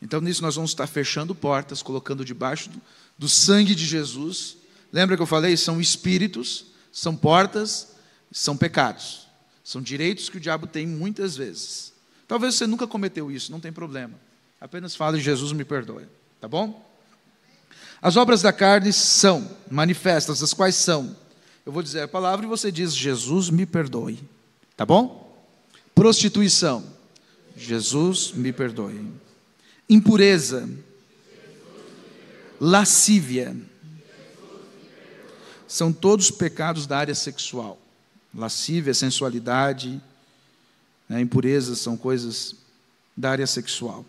Então nisso nós vamos estar fechando portas, colocando debaixo do sangue de Jesus. Lembra que eu falei? São espíritos, são portas, são pecados, são direitos que o diabo tem muitas vezes. Talvez você nunca cometeu isso, não tem problema, apenas fale: Jesus me perdoe, tá bom? As obras da carne são manifestas, as quais são, eu vou dizer a palavra e você diz: Jesus me perdoe, tá bom? Prostituição, Jesus me perdoe. Impureza, lascívia, são todos pecados da área sexual. Lascívia, sensualidade, né? Impureza são coisas da área sexual.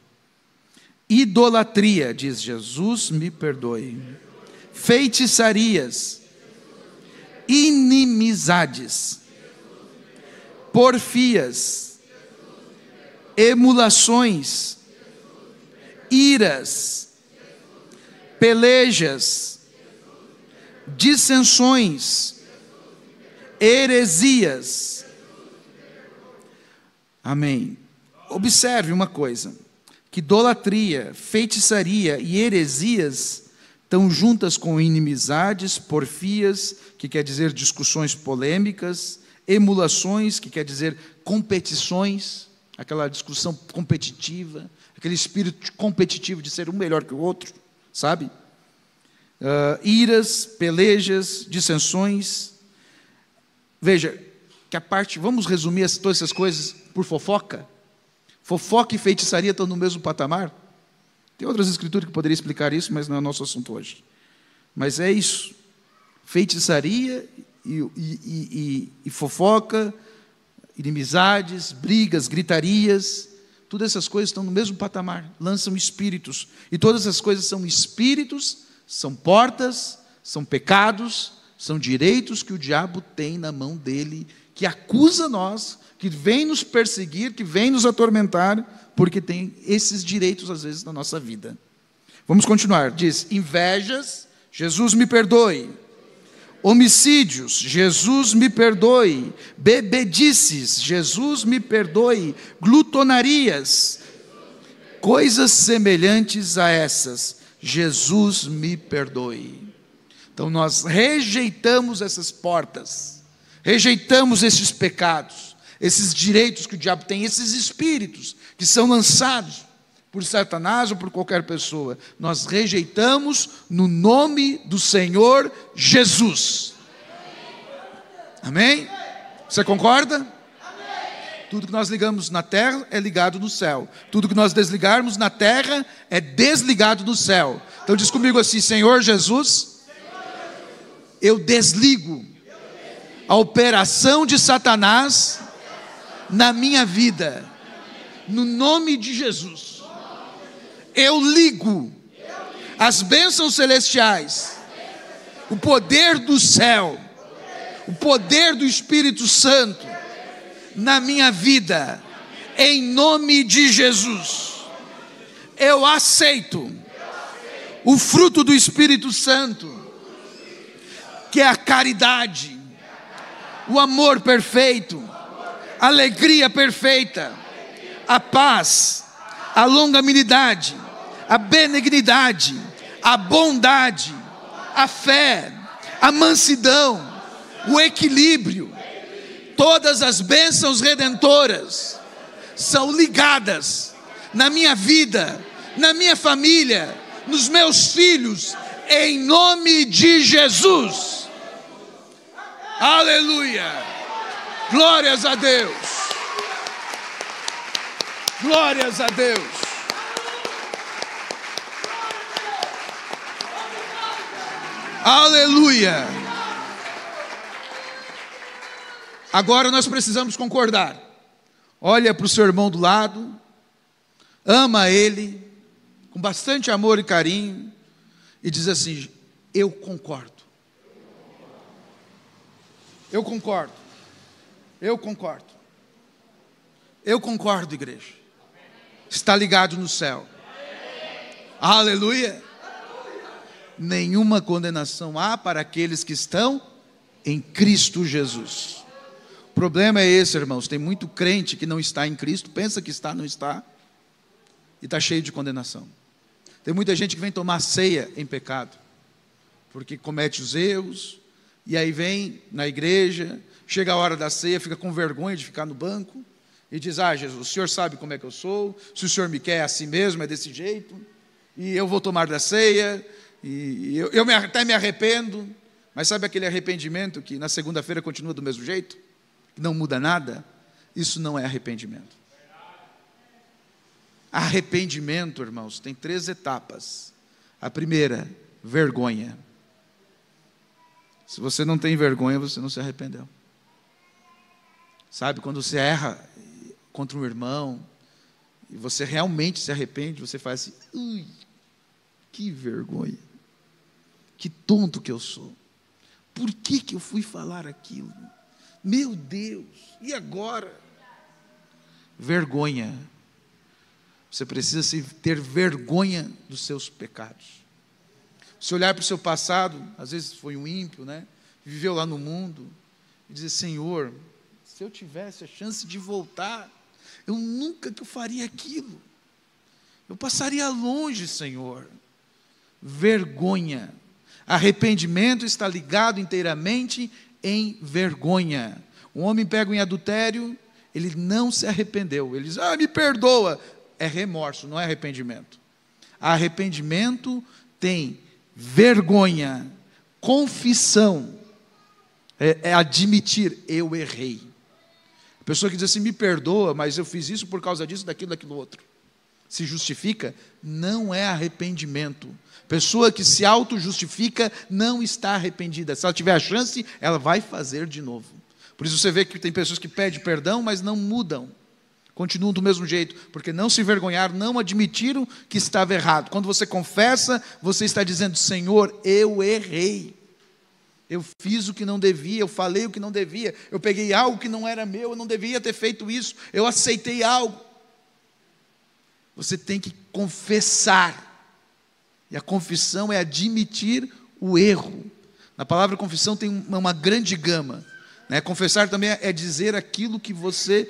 Idolatria, diz: Jesus me perdoe. Feitiçarias, inimizades, porfias, emulações, iras, pelejas, dissensões, heresias. Amém. Observe uma coisa, que idolatria, feitiçaria e heresias estão juntas com inimizades, porfias, que quer dizer discussões polêmicas, emulações, que quer dizer competições, aquela discussão competitiva, aquele espírito competitivo de ser um melhor que o outro, sabe? Iras, pelejas, dissensões. Veja, que a parte, vamos resumir todas essas coisas por fofoca? Fofoca e feitiçaria estão no mesmo patamar? Tem outras escrituras que poderiam explicar isso, mas não é nosso assunto hoje. Mas é isso. Feitiçaria e fofoca, inimizades, brigas, gritarias, todas essas coisas estão no mesmo patamar, lançam espíritos. E todas essas coisas são espíritos, são portas, são pecados, são direitos que o diabo tem na mão dele, que acusa nós, que vem nos perseguir, que vem nos atormentar, porque tem esses direitos às vezes na nossa vida. Vamos continuar. Diz: invejas, Jesus me perdoe. Homicídios, Jesus me perdoe. Bebedices, Jesus me perdoe. Glutonarias, coisas semelhantes a essas, Jesus me perdoe. Então nós rejeitamos essas portas, rejeitamos esses pecados, esses direitos que o diabo tem, esses espíritos que são lançados por Satanás ou por qualquer pessoa. Nós rejeitamos no nome do Senhor Jesus. Amém? Você concorda? Amém. Tudo que nós ligamos na terra é ligado no céu. Tudo que nós desligarmos na terra é desligado no céu. Então diz comigo assim: Senhor Jesus, eu desligo a operação de Satanás na minha vida. No nome de Jesus. Eu ligo as bênçãos celestiais, o poder do céu, o poder do Espírito Santo na minha vida, em nome de Jesus. Eu aceito o fruto do Espírito Santo, que é a caridade, o amor perfeito, a alegria perfeita, a paz, a longanimidade, a benignidade, a bondade, a fé, a mansidão, o equilíbrio. Todas as bênçãos redentoras são ligadas na minha vida, na minha família, nos meus filhos, em nome de Jesus. Aleluia! Glórias a Deus! Glórias a Deus! Aleluia! Agora nós precisamos concordar. Olha para o seu irmão do lado, ama ele, com bastante amor e carinho, e diz assim: eu concordo. Eu concordo. Eu concordo. Eu concordo, igreja. Está ligado no céu. Aleluia. Nenhuma condenação há para aqueles que estão em Cristo Jesus. O problema é esse, irmãos. Tem muito crente que não está em Cristo, pensa que está, não está, e está cheio de condenação. Tem muita gente que vem tomar ceia em pecado, porque comete os erros, e aí vem na igreja, chega a hora da ceia, fica com vergonha de ficar no banco, e diz: ah, Jesus, o Senhor sabe como é que eu sou, se o Senhor me quer assim mesmo, é desse jeito, e eu vou tomar da ceia, e eu até me arrependo. Mas sabe aquele arrependimento que na segunda-feira continua do mesmo jeito? Não muda nada? Isso não é arrependimento. Arrependimento, irmãos, tem 3 etapas. A primeira, vergonha. Se você não tem vergonha, você não se arrependeu. Sabe, quando você erra contra um irmão, e você realmente se arrepende, você faz assim: ui, que vergonha, que tonto que eu sou, por que eu fui falar aquilo? Meu Deus, e agora? Vergonha. Você precisa ter vergonha dos seus pecados. Se olhar para o seu passado, às vezes foi um ímpio, né? Viveu lá no mundo, e dizer: Senhor, se eu tivesse a chance de voltar, eu nunca que eu faria aquilo. Eu passaria longe, Senhor. Vergonha. Arrependimento está ligado inteiramente em vergonha. Um homem pego em adultério, ele não se arrependeu. Ele diz: ah, me perdoa. É remorso, não é arrependimento. Arrependimento tem vergonha, confissão, é admitir: eu errei. A pessoa que diz assim: me perdoa, mas eu fiz isso por causa disso, daquilo outro, se justifica, não é arrependimento. Pessoa que se auto-justifica não está arrependida. Se ela tiver a chance, ela vai fazer de novo. Por isso você vê que tem pessoas que pedem perdão, mas não mudam, continuam do mesmo jeito, porque não se envergonharam, não admitiram que estava errado. Quando você confessa, você está dizendo: Senhor, eu errei, eu fiz o que não devia, eu falei o que não devia, eu peguei algo que não era meu, eu não devia ter feito isso, eu aceitei algo. Você tem que confessar, e a confissão é admitir o erro. Na palavra confissão tem uma grande gama, né? Confessar também é dizer aquilo que você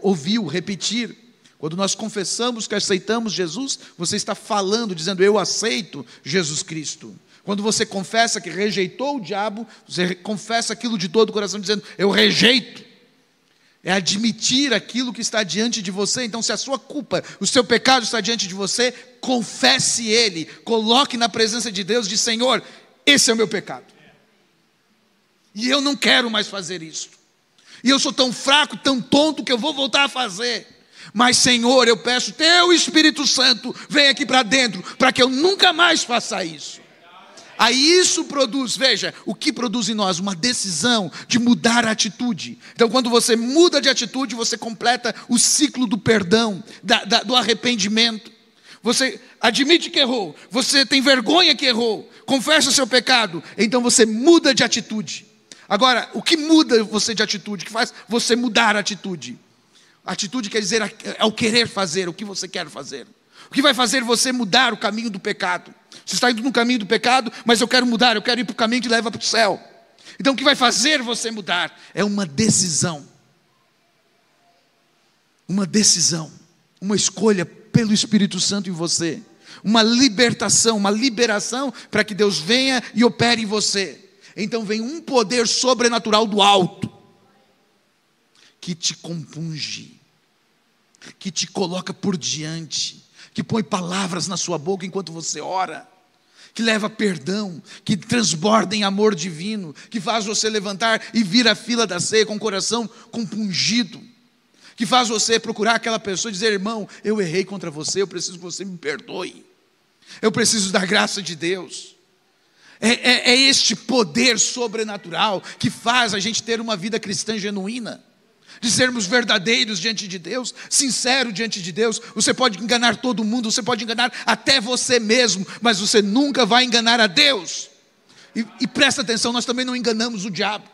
ouviu, repetir. Quando nós confessamos que aceitamos Jesus, você está falando, dizendo: eu aceito Jesus Cristo. Quando você confessa que rejeitou o diabo, você confessa aquilo de todo o coração, dizendo: eu rejeito. É admitir aquilo que está diante de você. Então, se a sua culpa, o seu pecado está diante de você, confesse ele, coloque na presença de Deus, diz: Senhor, esse é o meu pecado, e eu não quero mais fazer isso. e eu sou tão fraco, tão tonto, que eu vou voltar a fazer. Mas, Senhor, eu peço, teu Espírito Santo, vem aqui para dentro, para que eu nunca mais faça isso. Aí isso produz, veja, o que produz em nós? Uma decisão de mudar a atitude. Então, quando você muda de atitude, você completa o ciclo do perdão, do arrependimento. Você admite que errou, você tem vergonha que errou, confessa o seu pecado, então você muda de atitude. Agora, o que muda você de atitude? O que faz você mudar a atitude? Atitude quer dizer é o querer fazer, o que você quer fazer. O que vai fazer você mudar o caminho do pecado? Você está indo no caminho do pecado, mas eu quero mudar, eu quero ir para o caminho que leva para o céu. Então o que vai fazer você mudar? É uma decisão. Uma decisão, uma escolha pelo Espírito Santo em você. Uma libertação, uma liberação para que Deus venha e opere em você. Então vem um poder sobrenatural do alto, que te compunge, que te coloca por diante, que põe palavras na sua boca enquanto você ora, que leva perdão, que transborda em amor divino, que faz você levantar e vir à fila da ceia com o coração compungido, que faz você procurar aquela pessoa e dizer: irmão, eu errei contra você, eu preciso que você me perdoe, eu preciso da graça de Deus. É este poder sobrenatural que faz a gente ter uma vida cristã genuína, de sermos verdadeiros diante de Deus, sinceros diante de Deus. Você pode enganar todo mundo, você pode enganar até você mesmo, mas você nunca vai enganar a Deus. E presta atenção, nós também não enganamos o diabo.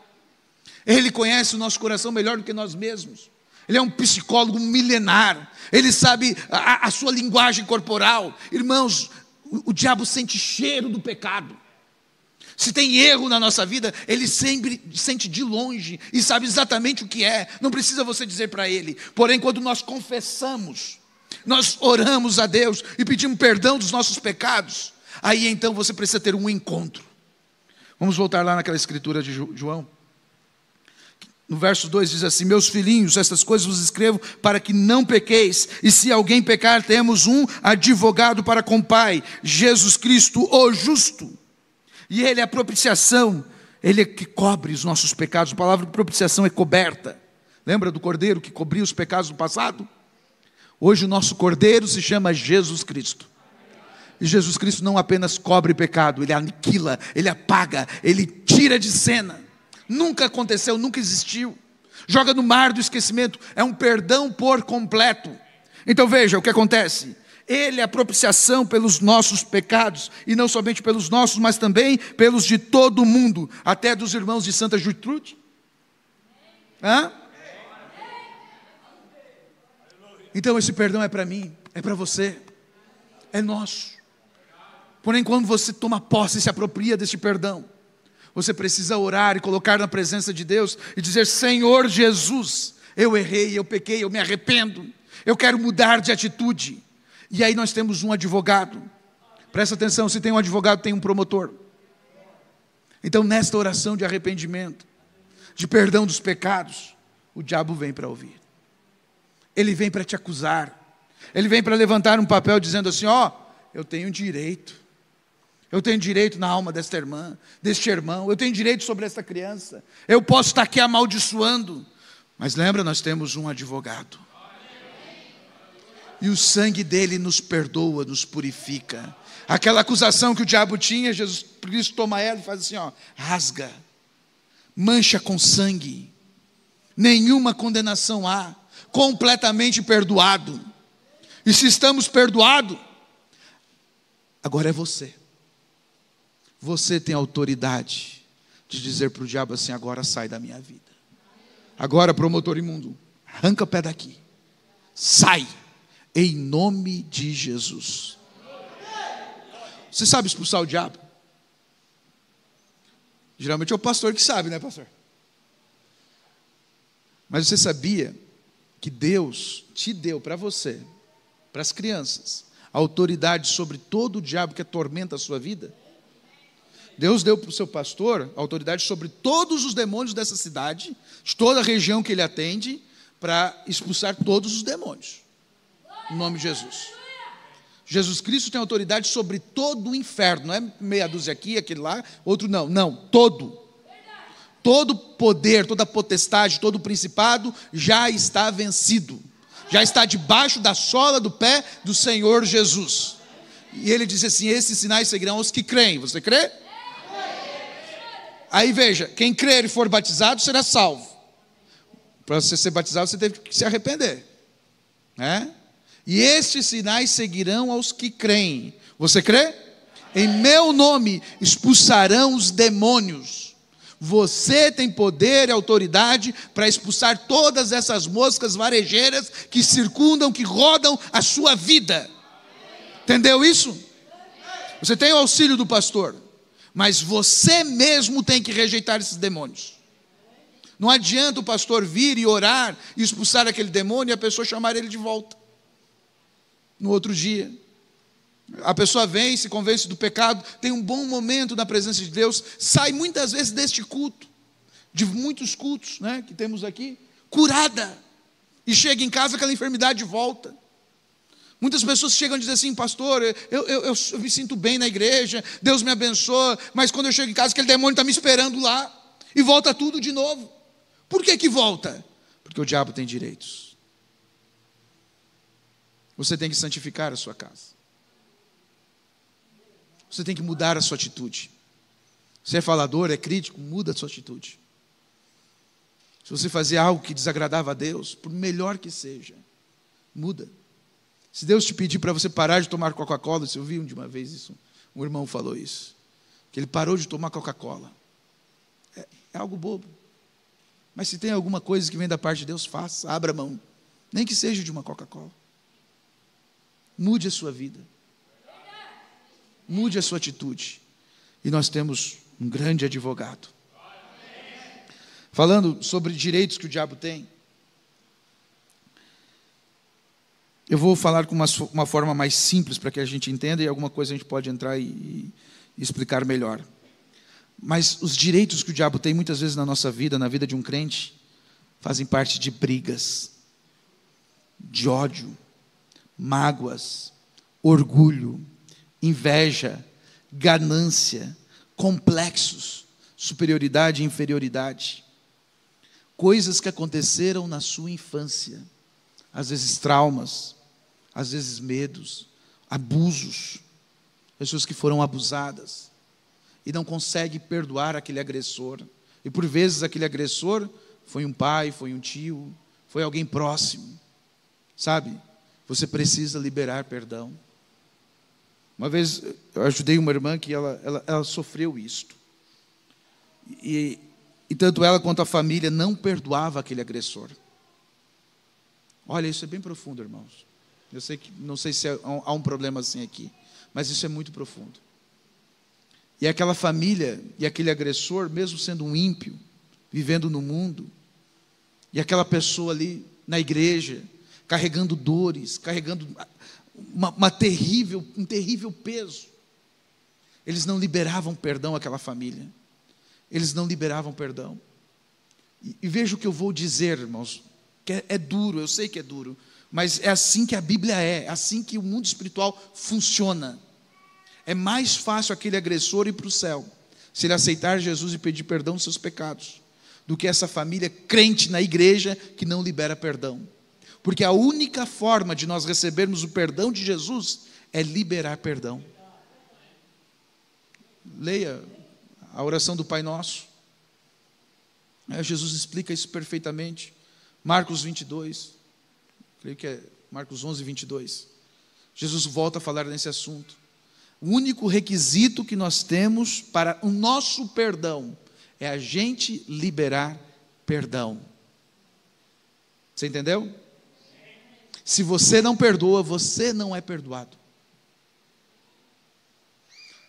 Ele conhece o nosso coração melhor do que nós mesmos. Ele é um psicólogo milenar, ele sabe a sua linguagem corporal. Irmãos, o diabo sente cheiro do pecado. Se tem erro na nossa vida, ele sempre sente de longe e sabe exatamente o que é. Não precisa você dizer para ele. Porém, quando nós confessamos, nós oramos a Deus e pedimos perdão dos nossos pecados, aí então você precisa ter um encontro. Vamos voltar lá naquela escritura de João. No verso 2 diz assim: meus filhinhos, estas coisas vos escrevo para que não pequeis. E se alguém pecar, temos um advogado para com o Pai, Jesus Cristo, o justo. E Ele é a propiciação, Ele é que cobre os nossos pecados. A palavra de propiciação é coberta. Lembra do cordeiro que cobria os pecados do passado? Hoje o nosso cordeiro se chama Jesus Cristo. E Jesus Cristo não apenas cobre pecado, Ele aniquila, Ele apaga, Ele tira de cena. Nunca aconteceu, nunca existiu. Joga no mar do esquecimento. É um perdão por completo. Então veja o que acontece. Ele é a propiciação pelos nossos pecados, e não somente pelos nossos, mas também pelos de todo mundo, até dos irmãos de Santa Gertrude. Então esse perdão é para mim, é para você, é nosso. Porém, quando você toma posse e se apropria desse perdão, você precisa orar e colocar na presença de Deus e dizer: Senhor Jesus, eu errei, eu pequei, eu me arrependo, eu quero mudar de atitude. E aí nós temos um advogado. Presta atenção, se tem um advogado, tem um promotor. Então nesta oração de arrependimento, de perdão dos pecados, o diabo vem para ouvir. Ele vem para te acusar. Ele vem para levantar um papel dizendo assim: eu tenho direito. Eu tenho direito na alma desta irmã, deste irmão. Eu tenho direito sobre esta criança. Eu posso estar aqui amaldiçoando. Mas lembra, nós temos um advogado. E o sangue dele nos perdoa, nos purifica. Aquela acusação que o diabo tinha, Jesus Cristo toma ela e faz assim, rasga, mancha com sangue. Nenhuma condenação há, completamente perdoado. E se estamos perdoados, agora é você. Você tem autoridade de dizer para o diabo assim: agora sai da minha vida. Agora, promotor imundo, arranca o pé daqui. Sai, em nome de Jesus. Você sabe expulsar o diabo? Geralmente é o pastor que sabe, né, pastor? Mas você sabia que Deus te deu para você, para as crianças, a autoridade sobre todo o diabo que atormenta a sua vida? Deus deu para o seu pastor a autoridade sobre todos os demônios dessa cidade, de toda a região que ele atende, para expulsar todos os demônios, em nome de Jesus. Jesus Cristo tem autoridade sobre todo o inferno, não é meia dúzia aqui, aquele lá, outro não, todo. todo poder, toda potestade, todo principado já está vencido, já está debaixo da sola do pé do Senhor Jesus. E ele diz assim: esses sinais seguirão os que creem. Você crê? Aí veja, quem crer e for batizado será salvo. Para você ser batizado, você teve que se arrepender, né? E estes sinais seguirão aos que creem. Você crê? Em meu nome expulsarão os demônios. Você tem poder e autoridade para expulsar todas essas moscas varejeiras que circundam, que rodam a sua vida. Entendeu isso? Você tem o auxílio do pastor, mas você mesmo tem que rejeitar esses demônios. Não adianta o pastor vir e orar e expulsar aquele demônio e a pessoa chamar ele de volta no outro dia. A pessoa vem, se convence do pecado, tem um bom momento na presença de Deus, sai muitas vezes deste culto, de muitos cultos, né, que temos aqui, curada, e chega em casa aquela enfermidade volta. Muitas pessoas chegam e dizem assim: pastor, eu me sinto bem na igreja, Deus me abençoa, mas quando eu chego em casa aquele demônio está me esperando lá, e volta tudo de novo. Por que volta? Porque o diabo tem direitos. Você tem que santificar a sua casa. Você tem que mudar a sua atitude. Você é falador, é crítico, muda a sua atitude. Se você fazer algo que desagradava a Deus, por melhor que seja, muda. Se Deus te pedir para você parar de tomar Coca-Cola, você ouviu de uma vez isso, um irmão falou isso, que ele parou de tomar Coca-Cola. É algo bobo. Mas se tem alguma coisa que vem da parte de Deus, faça, abra mão. Nem que seja de uma Coca-Cola. Mude a sua vida. Mude a sua atitude. E nós temos um grande advogado. Falando sobre direitos que o diabo tem, eu vou falar com uma forma mais simples para que a gente entenda, e alguma coisa a gente pode entrar e explicar melhor. Mas os direitos que o diabo tem muitas vezes na nossa vida, na vida de um crente, fazem parte de brigas, de ódio, mágoas, orgulho, inveja, ganância, complexos, superioridade e inferioridade. Coisas que aconteceram na sua infância, às vezes traumas, às vezes medos, abusos, pessoas que foram abusadas e não conseguem perdoar aquele agressor. E por vezes aquele agressor foi um pai, foi um tio, foi alguém próximo. Sabe? Você precisa liberar perdão. Uma vez eu ajudei uma irmã que ela sofreu isto. E tanto ela quanto a família não perdoava aquele agressor. Olha, isso é bem profundo, irmãos. Eu sei que, não sei se há um problema assim aqui, mas isso é muito profundo. E aquela família e aquele agressor, mesmo sendo um ímpio, vivendo no mundo, e aquela pessoa ali na igreja, carregando dores, carregando um terrível peso, eles não liberavam perdão àquela família. Eles não liberavam perdão. E veja o que eu vou dizer, irmãos, que é duro, eu sei que é duro, mas é assim que a Bíblia é assim que o mundo espiritual funciona. É mais fácil aquele agressor ir para o céu, se ele aceitar Jesus e pedir perdão dos seus pecados, do que essa família crente na igreja que não libera perdão. Porque a única forma de nós recebermos o perdão de Jesus é liberar perdão. Leia a oração do Pai Nosso. Jesus explica isso perfeitamente. Marcos 22, creio que é Marcos 11, 22. Jesus volta a falar nesse assunto. O único requisito que nós temos para o nosso perdão é a gente liberar perdão. Você entendeu? Se você não perdoa, você não é perdoado.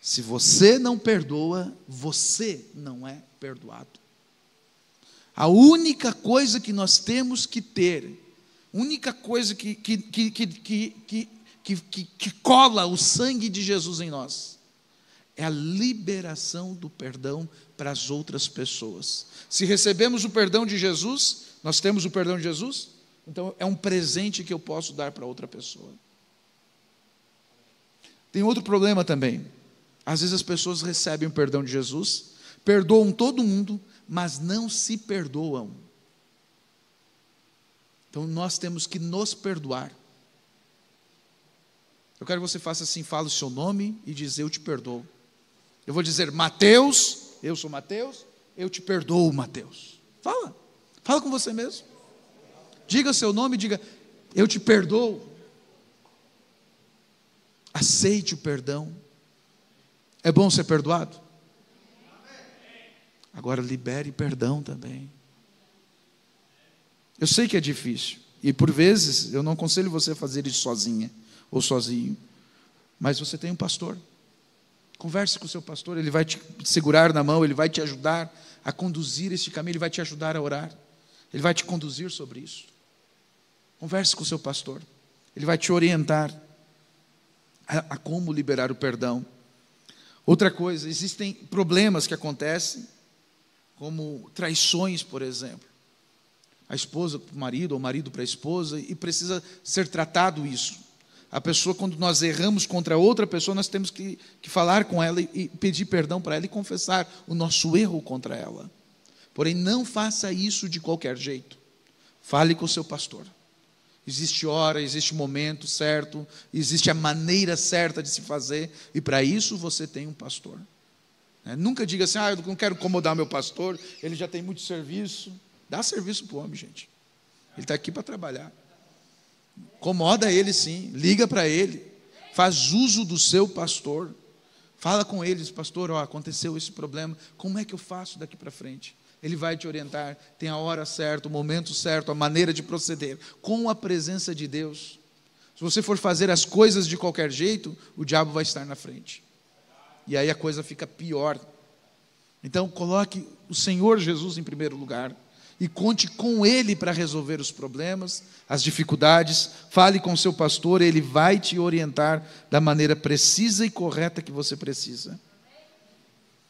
Se você não perdoa, você não é perdoado. A única coisa que nós temos que ter, única coisa que cola o sangue de Jesus em nós, é a liberação do perdão para as outras pessoas. Se recebemos o perdão de Jesus, nós temos o perdão de Jesus, então é um presente que eu posso dar para outra pessoa. Tem outro problema também. Às vezes as pessoas recebem o perdão de Jesus, perdoam todo mundo, mas não se perdoam. Então nós temos que nos perdoar. Eu quero que você faça assim, fala o seu nome e diz: eu te perdoo. Eu vou dizer: Mateus, eu sou Mateus, eu te perdoo, Mateus. Fala com você mesmo. Diga o seu nome, diga: eu te perdoo. Aceite o perdão. É bom ser perdoado? Agora libere perdão também. Eu sei que é difícil, e por vezes eu não aconselho você a fazer isso sozinha ou sozinho, mas você tem um pastor. Converse com o seu pastor, ele vai te segurar na mão, ele vai te ajudar a conduzir este caminho, ele vai te ajudar a orar, ele vai te conduzir sobre isso. Converse com o seu pastor, ele vai te orientar a como liberar o perdão. Outra coisa, existem problemas que acontecem, como traições, por exemplo. A esposa para o marido, ou o marido para a esposa, e precisa ser tratado isso. A pessoa, quando nós erramos contra outra pessoa, nós temos que falar com ela e pedir perdão para ela e confessar o nosso erro contra ela. Porém, não faça isso de qualquer jeito. Fale com o seu pastor. Existe hora, existe momento certo, existe a maneira certa de se fazer, e para isso você tem um pastor. Nunca diga assim: eu não quero incomodar meu pastor, ele já tem muito serviço. Dá serviço para o homem, gente. Ele está aqui para trabalhar. Incomoda ele sim, liga para ele, faz uso do seu pastor, fala com ele: pastor, aconteceu esse problema, como é que eu faço daqui para frente? Ele vai te orientar, tem a hora certa, o momento certo, a maneira de proceder, com a presença de Deus. Se você for fazer as coisas de qualquer jeito, o diabo vai estar na frente, e aí a coisa fica pior. Então coloque o Senhor Jesus em primeiro lugar, e conte com Ele para resolver os problemas, as dificuldades. Fale com o seu pastor, ele vai te orientar da maneira precisa e correta que você precisa.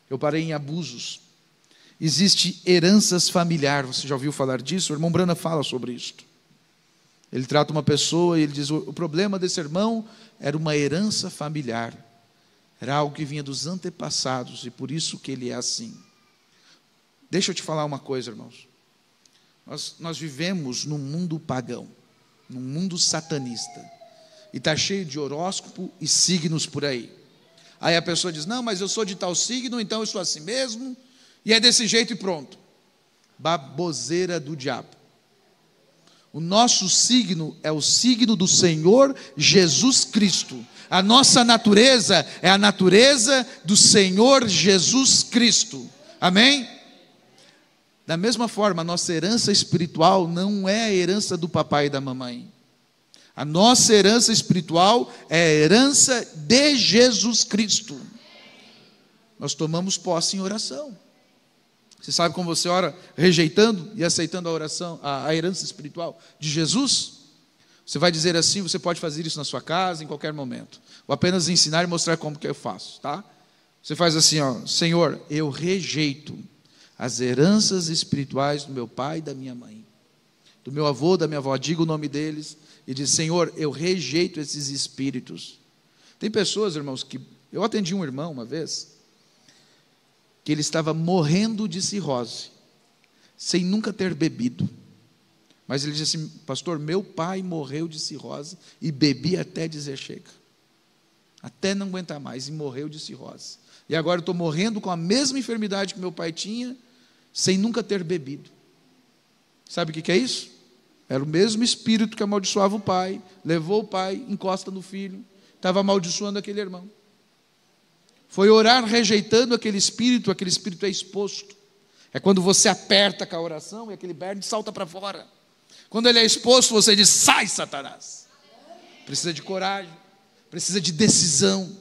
Eu parei em abusos. Existe heranças familiares, você já ouviu falar disso? O irmão Brana fala sobre isso. Ele trata uma pessoa e ele diz: o problema desse irmão era uma herança familiar, era algo que vinha dos antepassados, e por isso que ele é assim. Deixa eu te falar uma coisa, irmãos. Nós vivemos num mundo pagão, num mundo satanista, e está cheio de horóscopo e signos por aí. Aí a pessoa diz: não, mas eu sou de tal signo, então eu sou assim mesmo, e é desse jeito e pronto. Baboseira do diabo. O nosso signo é o signo do Senhor Jesus Cristo. A nossa natureza é a natureza do Senhor Jesus Cristo. Amém? Da mesma forma, a nossa herança espiritual não é a herança do papai e da mamãe. A nossa herança espiritual é a herança de Jesus Cristo. Nós tomamos posse em oração. Você sabe como você ora rejeitando e aceitando a oração, a herança espiritual de Jesus? Você vai dizer assim, você pode fazer isso na sua casa, em qualquer momento. Vou apenas ensinar e mostrar como que eu faço, tá? Você faz assim, Senhor, eu rejeito as heranças espirituais do meu pai e da minha mãe, do meu avô, da minha avó. Diga o nome deles e diz: Senhor, eu rejeito esses espíritos. Tem pessoas, irmãos, que... Eu atendi um irmão uma vez, que ele estava morrendo de cirrose, sem nunca ter bebido. Mas ele disse assim: pastor, meu pai morreu de cirrose e bebi até dizer chega, até não aguentar mais, e morreu de cirrose. E agora eu estou morrendo com a mesma enfermidade que meu pai tinha, sem nunca ter bebido. Sabe o que é isso? Era o mesmo espírito que amaldiçoava o pai, levou o pai, encosta no filho, estava amaldiçoando aquele irmão. Foi orar rejeitando aquele espírito é exposto. É quando você aperta com a oração e aquele berne salta para fora. Quando ele é exposto, você diz: sai, Satanás. Precisa de coragem, precisa de decisão,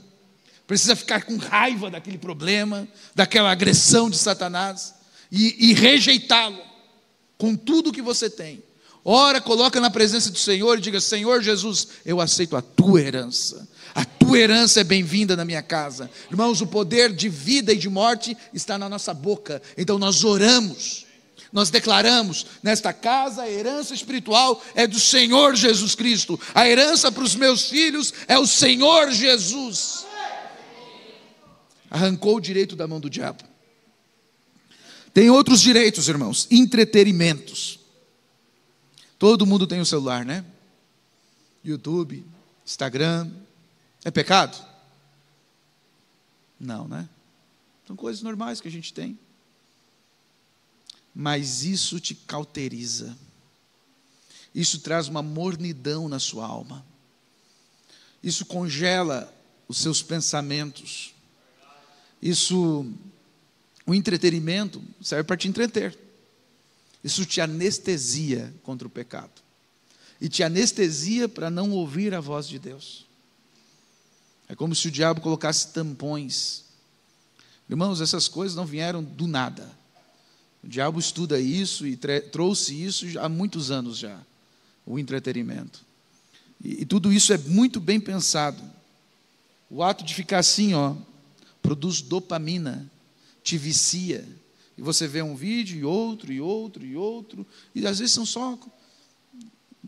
precisa ficar com raiva daquele problema, daquela agressão de Satanás, e rejeitá-lo com tudo que você tem. Ora, coloca na presença do Senhor e diga: Senhor Jesus, eu aceito a tua herança. A tua herança é bem-vinda na minha casa. Irmãos, o poder de vida e de morte está na nossa boca. Então nós oramos, nós declaramos: nesta casa a herança espiritual é do Senhor Jesus Cristo. A herança para os meus filhos é o Senhor Jesus. Arrancou o direito da mão do diabo. Tem outros direitos, irmãos, entretenimentos. Todo mundo tem um celular, né? YouTube, Instagram. É pecado? Não, né? São coisas normais que a gente tem. Mas isso te cauteriza. Isso traz uma mornidão na sua alma. Isso congela os seus pensamentos. O entretenimento serve para te entreter. Isso te anestesia contra o pecado. E te anestesia para não ouvir a voz de Deus. É como se o diabo colocasse tampões. Irmãos, essas coisas não vieram do nada. O diabo estuda isso e trouxe isso há muitos anos já. O entretenimento. E tudo isso é muito bem pensado. O ato de ficar assim, produz dopamina, te vicia. E você vê um vídeo e outro, e outro, e outro. E às vezes são só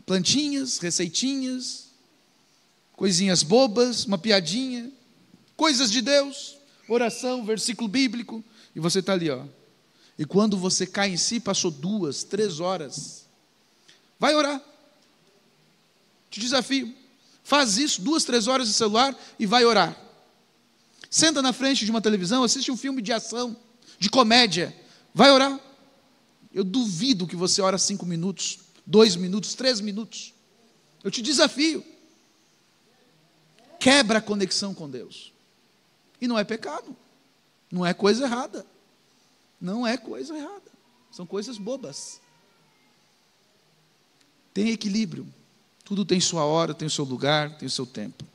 plantinhas, receitinhas, coisinhas bobas, uma piadinha, coisas de Deus, oração, versículo bíblico. E você está ali, E quando você cai em si, passou 2, 3 horas. Vai orar. Te desafio. Faz isso, 2, 3 horas de celular e vai orar. Senta na frente de uma televisão, assiste um filme de ação, de comédia. Vai orar. Eu duvido que você ora 5 minutos, 2 minutos, 3 minutos. Eu te desafio. Quebra a conexão com Deus. E não é pecado. Não é coisa errada. Não é coisa errada. São coisas bobas. Tem equilíbrio. Tudo tem sua hora, tem o seu lugar, tem o seu tempo.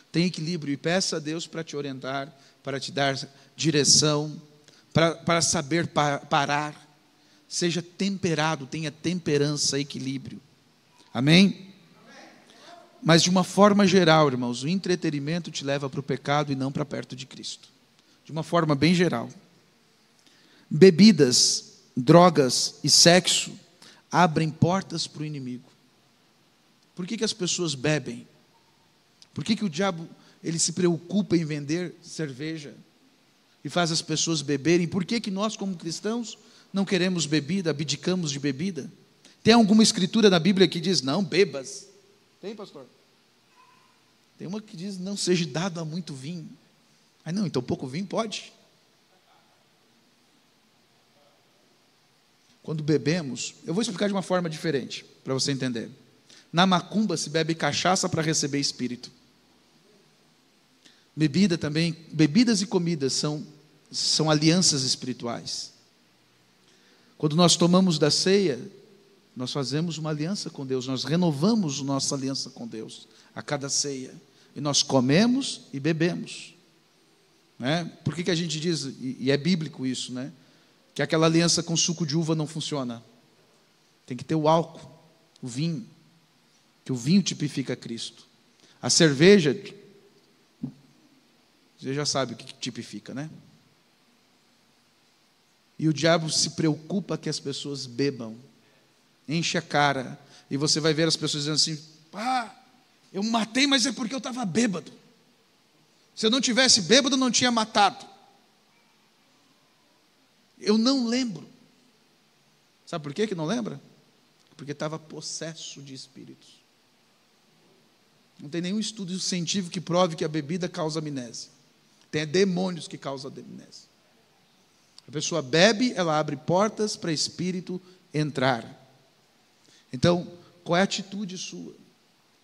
Tem equilíbrio e peça a Deus para te orientar, para te dar direção, para saber parar. Seja temperado, tenha temperança, equilíbrio. Amém? Mas de uma forma geral, irmãos, o entretenimento te leva para o pecado e não para perto de Cristo. De uma forma bem geral. Bebidas, drogas e sexo abrem portas para o inimigo. Por que as pessoas bebem? Por que o diabo ele se preocupa em vender cerveja e faz as pessoas beberem? Por que nós, como cristãos, não queremos bebida, abdicamos de bebida? Tem alguma escritura na Bíblia que diz, não bebas? Tem, pastor? Tem uma que diz, não seja dado a muito vinho. Ah, não, então pouco vinho pode. Quando bebemos, eu vou explicar de uma forma diferente, para você entender. Na macumba se bebe cachaça para receber espírito. Bebida também, bebidas e comidas são alianças espirituais. Quando nós tomamos da ceia, nós fazemos uma aliança com Deus, nós renovamos nossa aliança com Deus a cada ceia. E nós comemos e bebemos. Né? Por que a gente diz, e é bíblico isso, né? Que aquela aliança com suco de uva não funciona. Tem que ter o álcool, o vinho. Que o vinho tipifica Cristo. A cerveja, você já sabe o que tipifica, né? E o diabo se preocupa que as pessoas bebam. Enche a cara. E você vai ver as pessoas dizendo assim, eu matei, mas é porque eu estava bêbado. Se eu não tivesse bêbado, eu não tinha matado. Eu não lembro. Sabe por que não lembra? Porque estava possesso de espíritos. Não tem nenhum estudo científico que prove que a bebida causa amnésia. Tem demônios que causam amnésia. A pessoa bebe, ela abre portas para espírito entrar. Então, qual é a atitude sua?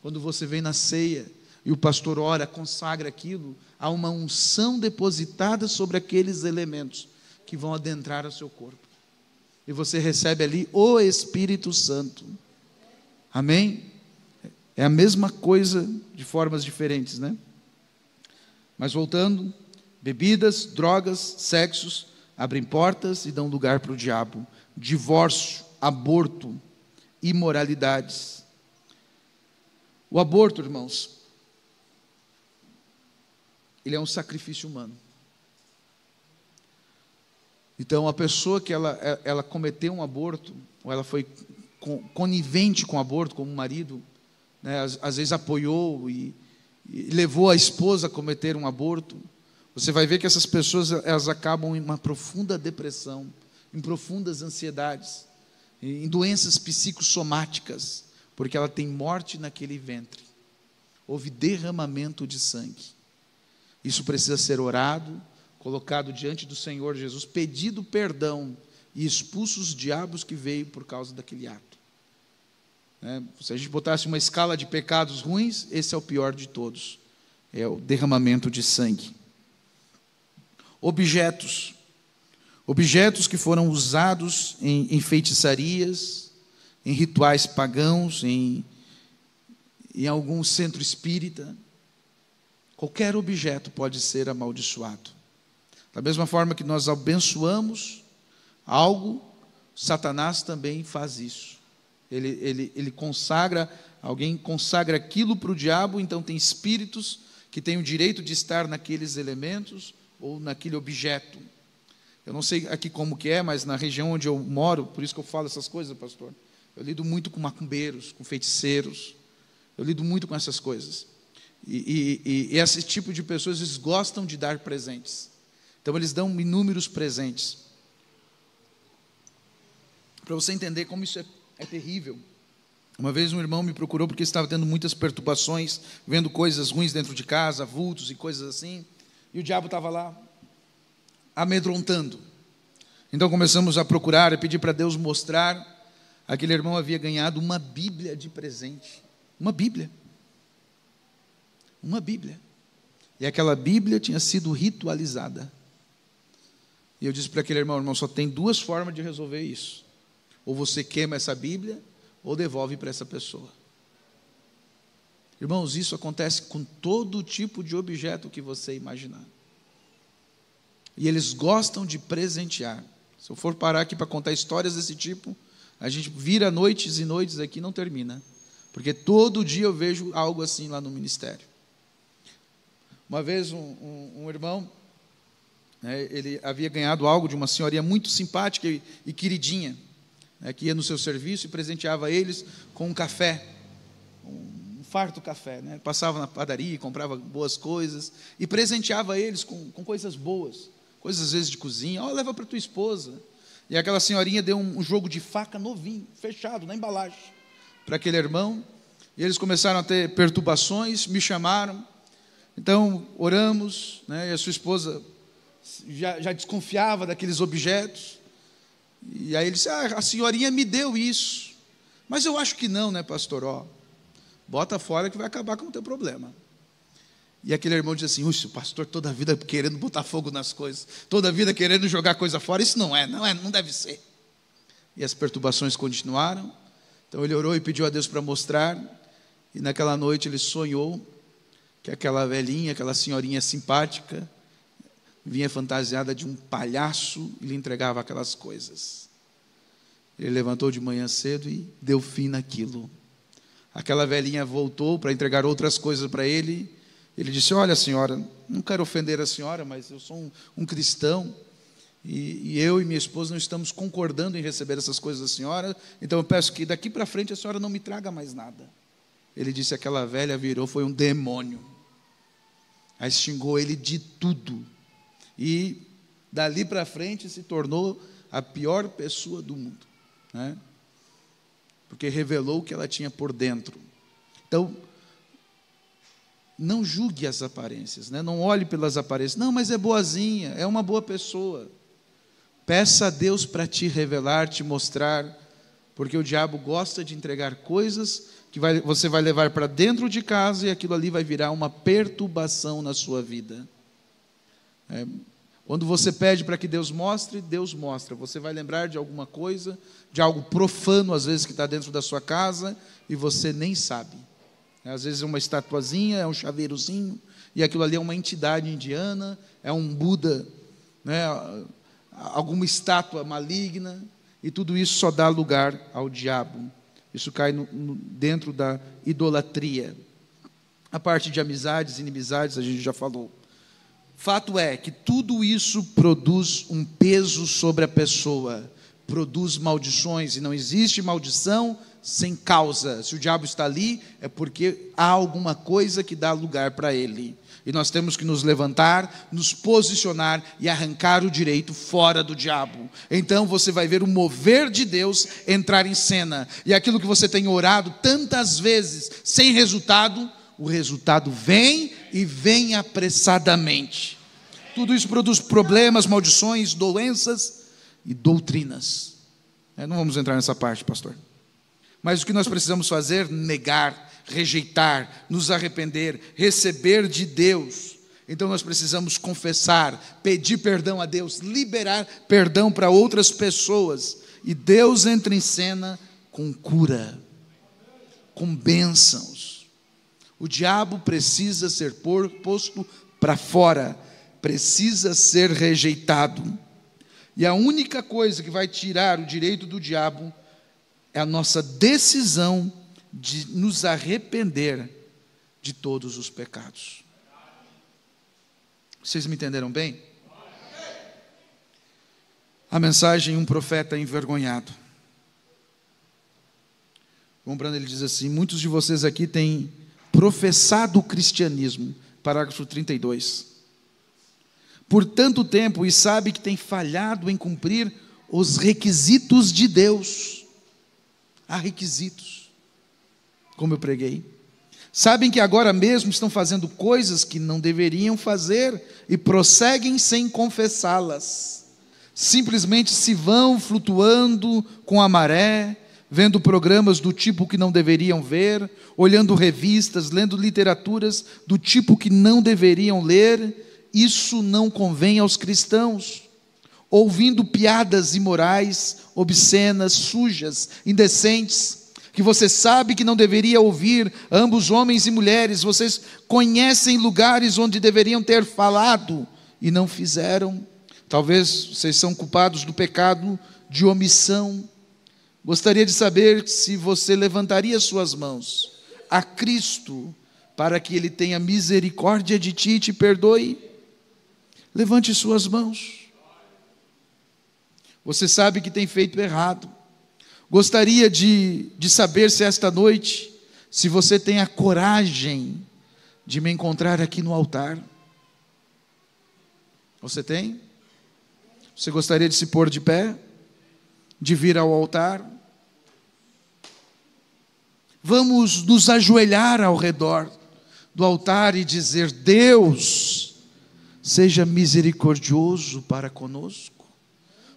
Quando você vem na ceia e o pastor ora, consagra aquilo, há uma unção depositada sobre aqueles elementos que vão adentrar o seu corpo. E você recebe ali o Espírito Santo. Amém? É a mesma coisa de formas diferentes, né? Mas voltando, bebidas, drogas, sexos abrem portas e dão lugar para o diabo. Divórcio, aborto, imoralidades. O aborto, irmãos, ele é um sacrifício humano. Então, a pessoa que ela cometeu um aborto, ou ela foi conivente com o aborto, como marido, né, às vezes apoiou e levou a esposa a cometer um aborto, você vai ver que essas pessoas, elas acabam em uma profunda depressão, em profundas ansiedades, em doenças psicossomáticas, porque ela tem morte naquele ventre. Houve derramamento de sangue. Isso precisa ser orado, colocado diante do Senhor Jesus, pedido perdão e expulso os diabos que veio por causa daquele ato. Se a gente botasse uma escala de pecados ruins, esse é o pior de todos, é o derramamento de sangue. Objetos que foram usados em feitiçarias, em rituais pagãos, em algum centro espírita. Qualquer objeto pode ser amaldiçoado. Da mesma forma que nós abençoamos algo, Satanás também faz isso. Ele consagra, alguém consagra aquilo para o diabo, então tem espíritos que têm o direito de estar naqueles elementos ou naquele objeto. Eu não sei aqui como que é, mas na região onde eu moro, por isso que eu falo essas coisas, pastor, eu lido muito com macumbeiros, com feiticeiros, eu lido muito com essas coisas. E esse tipo de pessoas, eles gostam de dar presentes. Então eles dão inúmeros presentes. Para você entender como isso é terrível. Uma vez um irmão me procurou porque estava tendo muitas perturbações, vendo coisas ruins dentro de casa, vultos e coisas assim, e o diabo estava lá amedrontando. Então começamos a procurar, a pedir para Deus mostrar. Aquele irmão havia ganhado uma Bíblia de presente. Uma Bíblia. E aquela Bíblia tinha sido ritualizada. E eu disse para aquele irmão, só tem duas formas de resolver isso. Ou você queima essa Bíblia, ou devolve para essa pessoa. Irmãos, isso acontece com todo tipo de objeto que você imaginar. E eles gostam de presentear. Se eu for parar aqui para contar histórias desse tipo, a gente vira noites e noites aqui e não termina. Porque todo dia eu vejo algo assim lá no ministério. Uma vez um irmão, ele havia ganhado algo de uma senhorinha muito simpática e queridinha, que ia no seu serviço e presenteava eles com um café, um farto café. Passava na padaria, comprava boas coisas e presenteava eles com coisas boas, coisas às vezes de cozinha. Leva para tua esposa. E aquela senhorinha deu um jogo de faca novinho, fechado, na embalagem, para aquele irmão. E eles começaram a ter perturbações, me chamaram. Então, oramos, e a sua esposa já desconfiava daqueles objetos. E aí ele disse, a senhorinha me deu isso. Mas eu acho que não, pastor? Bota fora que vai acabar com o teu problema. E aquele irmão disse assim, o pastor toda a vida querendo botar fogo nas coisas, toda a vida querendo jogar coisa fora, isso não deve ser. E as perturbações continuaram. Então ele orou e pediu a Deus para mostrar. E naquela noite ele sonhou que aquela velhinha, aquela senhorinha simpática, vinha fantasiada de um palhaço e lhe entregava aquelas coisas. Ele levantou de manhã cedo e deu fim naquilo. Aquela velhinha voltou para entregar outras coisas para ele. Ele disse, olha senhora, não quero ofender a senhora, mas eu sou um cristão, e eu e minha esposa não estamos concordando em receber essas coisas da senhora, então eu peço que daqui para frente a senhora não me traga mais nada. Ele disse, aquela velha virou, foi um demônio. Aí xingou ele de tudo. E dali para frente se tornou a pior pessoa do mundo. Porque revelou o que ela tinha por dentro. Então, não julgue as aparências, não olhe pelas aparências. Não, mas é boazinha, é uma boa pessoa. Peça a Deus para te revelar, te mostrar, porque o diabo gosta de entregar coisas que você vai levar para dentro de casa e aquilo ali vai virar uma perturbação na sua vida. Quando você pede para que Deus mostre, Deus mostra. Você vai lembrar de alguma coisa, de algo profano, às vezes, que está dentro da sua casa, e você nem sabe. Às vezes é uma estatuazinha, é um chaveirozinho, e aquilo ali é uma entidade indiana, é um Buda, alguma estátua maligna, e tudo isso só dá lugar ao diabo. Isso cai dentro da idolatria. A parte de amizades, inimizades, a gente já falou. Fato é que tudo isso produz um peso sobre a pessoa, produz maldições, e não existe maldição sem causa. Se o diabo está ali, é porque há alguma coisa que dá lugar para ele. E nós temos que nos levantar, nos posicionar e arrancar o direito fora do diabo. Então você vai ver o mover de Deus entrar em cena. E aquilo que você tem orado tantas vezes sem resultado, o resultado vem e vem apressadamente. Tudo isso produz problemas, maldições, doenças e doutrinas. Não vamos entrar nessa parte, pastor. Mas o que nós precisamos fazer? Negar, rejeitar, nos arrepender, receber de Deus. Então nós precisamos confessar, pedir perdão a Deus, liberar perdão para outras pessoas. E Deus entra em cena com cura, com bênçãos. O diabo precisa ser posto para fora, precisa ser rejeitado. E a única coisa que vai tirar o direito do diabo é a nossa decisão de nos arrepender de todos os pecados. Vocês me entenderam bem? A mensagem, um profeta envergonhado. João Brando, ele diz assim: muitos de vocês aqui têm professado o cristianismo, parágrafo 32, por tanto tempo, e sabe que tem falhado em cumprir os requisitos de Deus. Há requisitos, como eu preguei. Sabem que agora mesmo estão fazendo coisas que não deveriam fazer e prosseguem sem confessá-las. Simplesmente se vão flutuando com a maré, vendo programas do tipo que não deveriam ver, olhando revistas, lendo literaturas do tipo que não deveriam ler. Isso não convém aos cristãos. Ouvindo piadas imorais, obscenas, sujas, indecentes, que você sabe que não deveria ouvir, ambos homens e mulheres. Vocês conhecem lugares onde deveriam ter falado e não fizeram. Talvez vocês são culpados do pecado de omissão. Gostaria de saber se você levantaria suas mãos a Cristo para que Ele tenha misericórdia de ti e te perdoe. Levante suas mãos. Você sabe que tem feito errado. Gostaria de saber se esta noite, se você tem a coragem de me encontrar aqui no altar. Você tem? Você gostaria de se pôr de pé? De vir ao altar? Vamos nos ajoelhar ao redor do altar e dizer: Deus, seja misericordioso para conosco.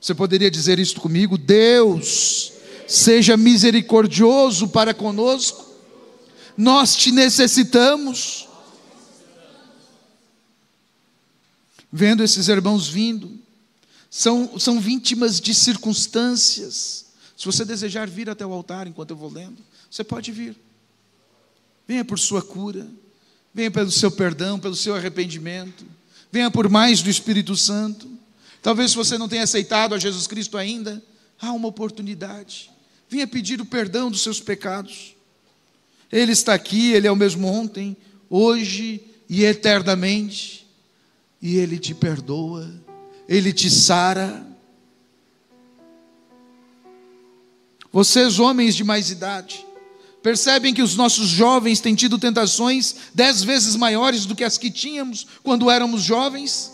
Você poderia dizer isto comigo? Deus, seja misericordioso para conosco. Nós te necessitamos. Vendo esses irmãos vindo, são vítimas de circunstâncias. Se você desejar vir até o altar enquanto eu vou lendo, você pode vir. Venha por sua cura, venha pelo seu perdão, pelo seu arrependimento, venha por mais do Espírito Santo. Talvez se você não tenha aceitado a Jesus Cristo ainda, há uma oportunidade. Venha pedir o perdão dos seus pecados. Ele está aqui, Ele é o mesmo ontem, hoje e eternamente. E Ele te perdoa, Ele te sara. Vocês, homens de mais idade, percebem que os nossos jovens têm tido tentações 10 vezes maiores do que as que tínhamos quando éramos jovens?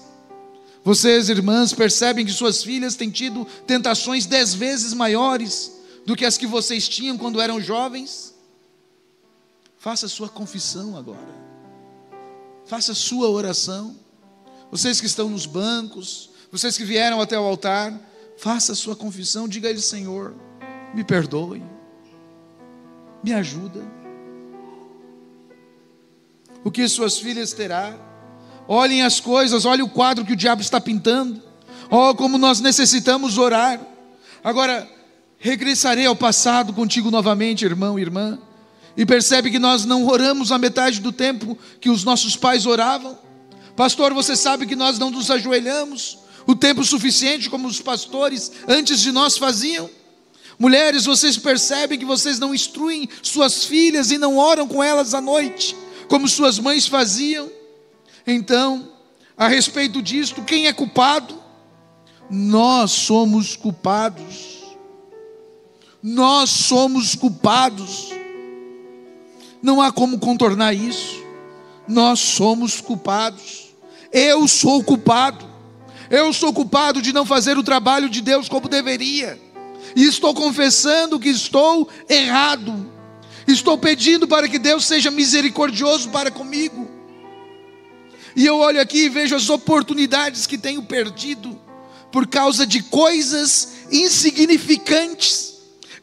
Vocês, irmãs, percebem que suas filhas têm tido tentações 10 vezes maiores do que as que vocês tinham quando eram jovens? Faça a sua confissão agora. Faça a sua oração. Vocês que estão nos bancos, vocês que vieram até o altar, faça a sua confissão. Diga a Ele: Senhor, me perdoe, me ajuda. O que suas filhas terá? Olhem as coisas, olhem o quadro que o diabo está pintando. Oh, como nós necessitamos orar. Agora, regressarei ao passado contigo novamente, irmão e irmã. E percebe que nós não oramos a metade do tempo que os nossos pais oravam. Pastor, você sabe que nós não nos ajoelhamos o tempo suficiente como os pastores antes de nós faziam? Mulheres, vocês percebem que vocês não instruem suas filhas e não oram com elas à noite, como suas mães faziam? Então, a respeito disto, quem é culpado? Nós somos culpados. Nós somos culpados. Não há como contornar isso. Nós somos culpados. Eu sou culpado. Eu sou culpado de não fazer o trabalho de Deus como deveria. E estou confessando que estou errado. Estou pedindo para que Deus seja misericordioso para comigo. E eu olho aqui e vejo as oportunidades que tenho perdido por causa de coisas insignificantes,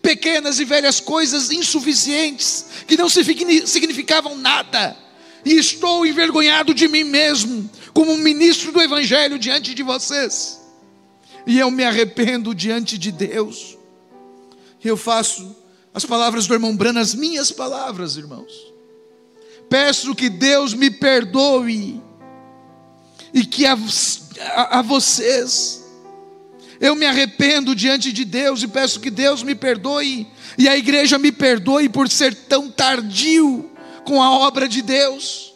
pequenas e velhas coisas insuficientes, que não significavam nada. E estou envergonhado de mim mesmo, como um ministro do Evangelho diante de vocês. E eu me arrependo diante de Deus. Eu faço as palavras do irmão Branham as minhas palavras, irmãos. Peço que Deus me perdoe. E que a vocês, eu me arrependo diante de Deus e peço que Deus me perdoe. E a igreja me perdoe por ser tão tardio com a obra de Deus.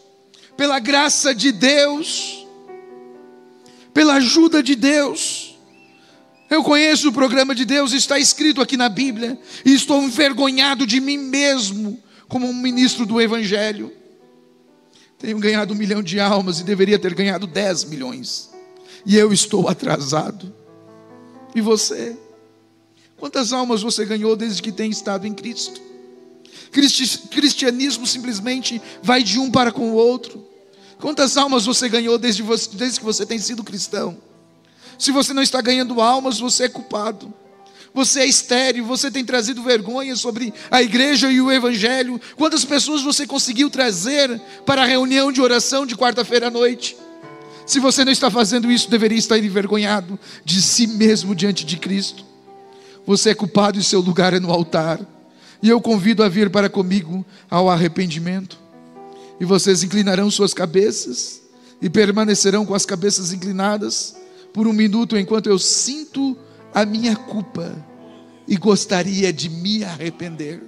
Pela graça de Deus, pela ajuda de Deus. Eu conheço o programa de Deus, está escrito aqui na Bíblia, e estou envergonhado de mim mesmo, como um ministro do Evangelho. Tenho ganhado 1 milhão de almas e deveria ter ganhado 10 milhões. E eu estou atrasado. E você? Quantas almas você ganhou desde que tem estado em Cristo? Cristianismo simplesmente vai de um para com o outro. Quantas almas você ganhou desde que você tem sido cristão? Se você não está ganhando almas, você é culpado. Você é estéril, você tem trazido vergonha sobre a igreja e o Evangelho. Quantas pessoas você conseguiu trazer para a reunião de oração de quarta-feira à noite? Se você não está fazendo isso, deveria estar envergonhado de si mesmo diante de Cristo. Você é culpado e seu lugar é no altar. E eu convido a vir para comigo ao arrependimento. E vocês inclinarão suas cabeças e permanecerão com as cabeças inclinadas por um minuto enquanto eu sinto a minha culpa e gostaria de me arrepender.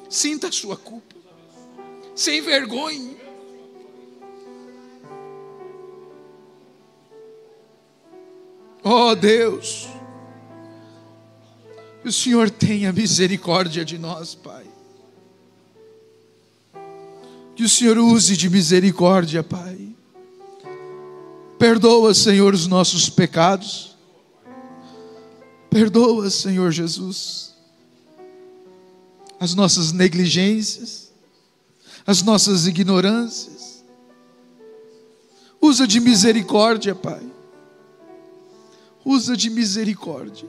Sinta a sua culpa, sem vergonha. Oh Deus, que o Senhor tenha misericórdia de nós, Pai. Que o Senhor use de misericórdia, Pai. Perdoa, Senhor, os nossos pecados. Perdoa, Senhor Jesus, as nossas negligências, as nossas ignorâncias. Usa de misericórdia, Pai. Usa de misericórdia.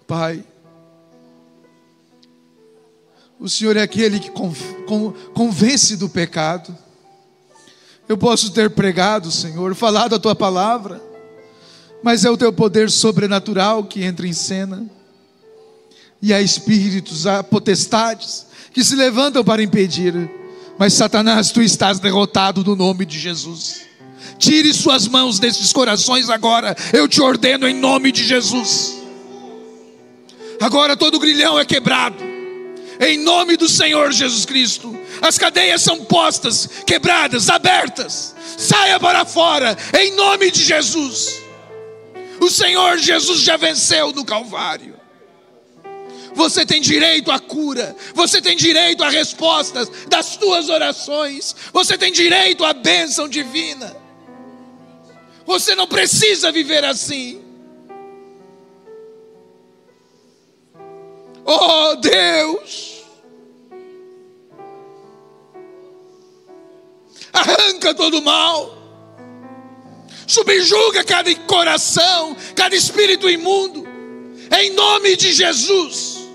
Pai, o Senhor é aquele que convence do pecado. Eu posso ter pregado, Senhor, falado a Tua palavra, mas é o Teu poder sobrenatural que entra em cena. E há espíritos, há potestades que se levantam para impedir. Mas Satanás, Tu estás derrotado no nome de Jesus. Tire suas mãos desses corações agora. Eu te ordeno em nome de Jesus. Agora todo grilhão é quebrado. Em nome do Senhor Jesus Cristo. As cadeias são postas, quebradas, abertas. Saia para fora, em nome de Jesus. O Senhor Jesus já venceu no Calvário. Você tem direito à cura. Você tem direito a respostas das tuas orações. Você tem direito à bênção divina. Você não precisa viver assim. Oh Deus, arranca todo o mal, subjuga cada coração, cada espírito imundo, em nome de Jesus.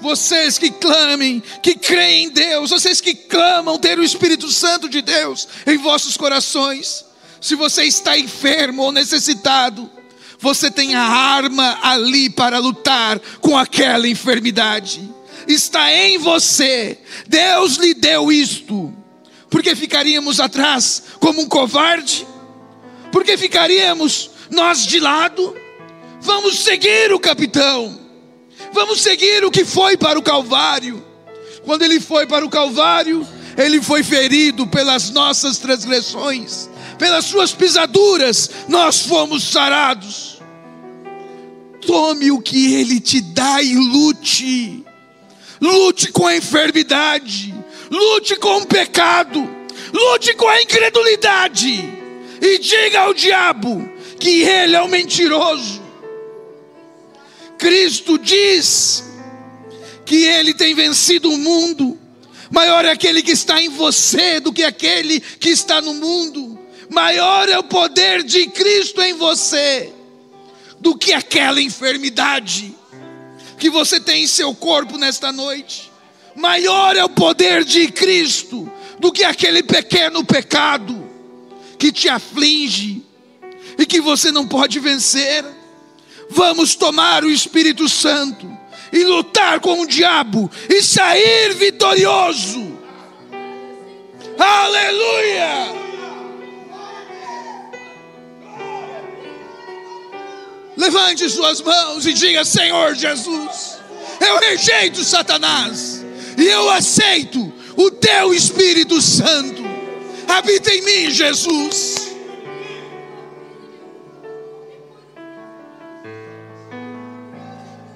Vocês que clamem, que creem em Deus, vocês que clamam ter o Espírito Santo de Deus em vossos corações. Se você está enfermo ou necessitado, você tem a arma ali para lutar com aquela enfermidade. Está em você. Deus lhe deu isto. Por que ficaríamos atrás como um covarde? Por que ficaríamos nós de lado? Vamos seguir o capitão. Vamos seguir o que foi para o Calvário. Quando Ele foi para o Calvário, Ele foi ferido pelas nossas transgressões, pelas suas pisaduras, nós fomos sarados. Tome o que Ele te dá e lute. Lute com a enfermidade, lute com o pecado, lute com a incredulidade. E diga ao diabo que ele é um mentiroso. Cristo diz que Ele tem vencido o mundo. Maior é aquele que está em você do que aquele que está no mundo. Maior é o poder de Cristo em você do que aquela enfermidade que você tem em seu corpo nesta noite. Maior é o poder de Cristo do que aquele pequeno pecado que te aflige e que você não pode vencer. Vamos tomar o Espírito Santo e lutar com o diabo e sair vitorioso. Aleluia! Levante suas mãos e diga: Senhor Jesus, eu rejeito Satanás e eu aceito o Teu Espírito Santo. Habita em mim, Jesus.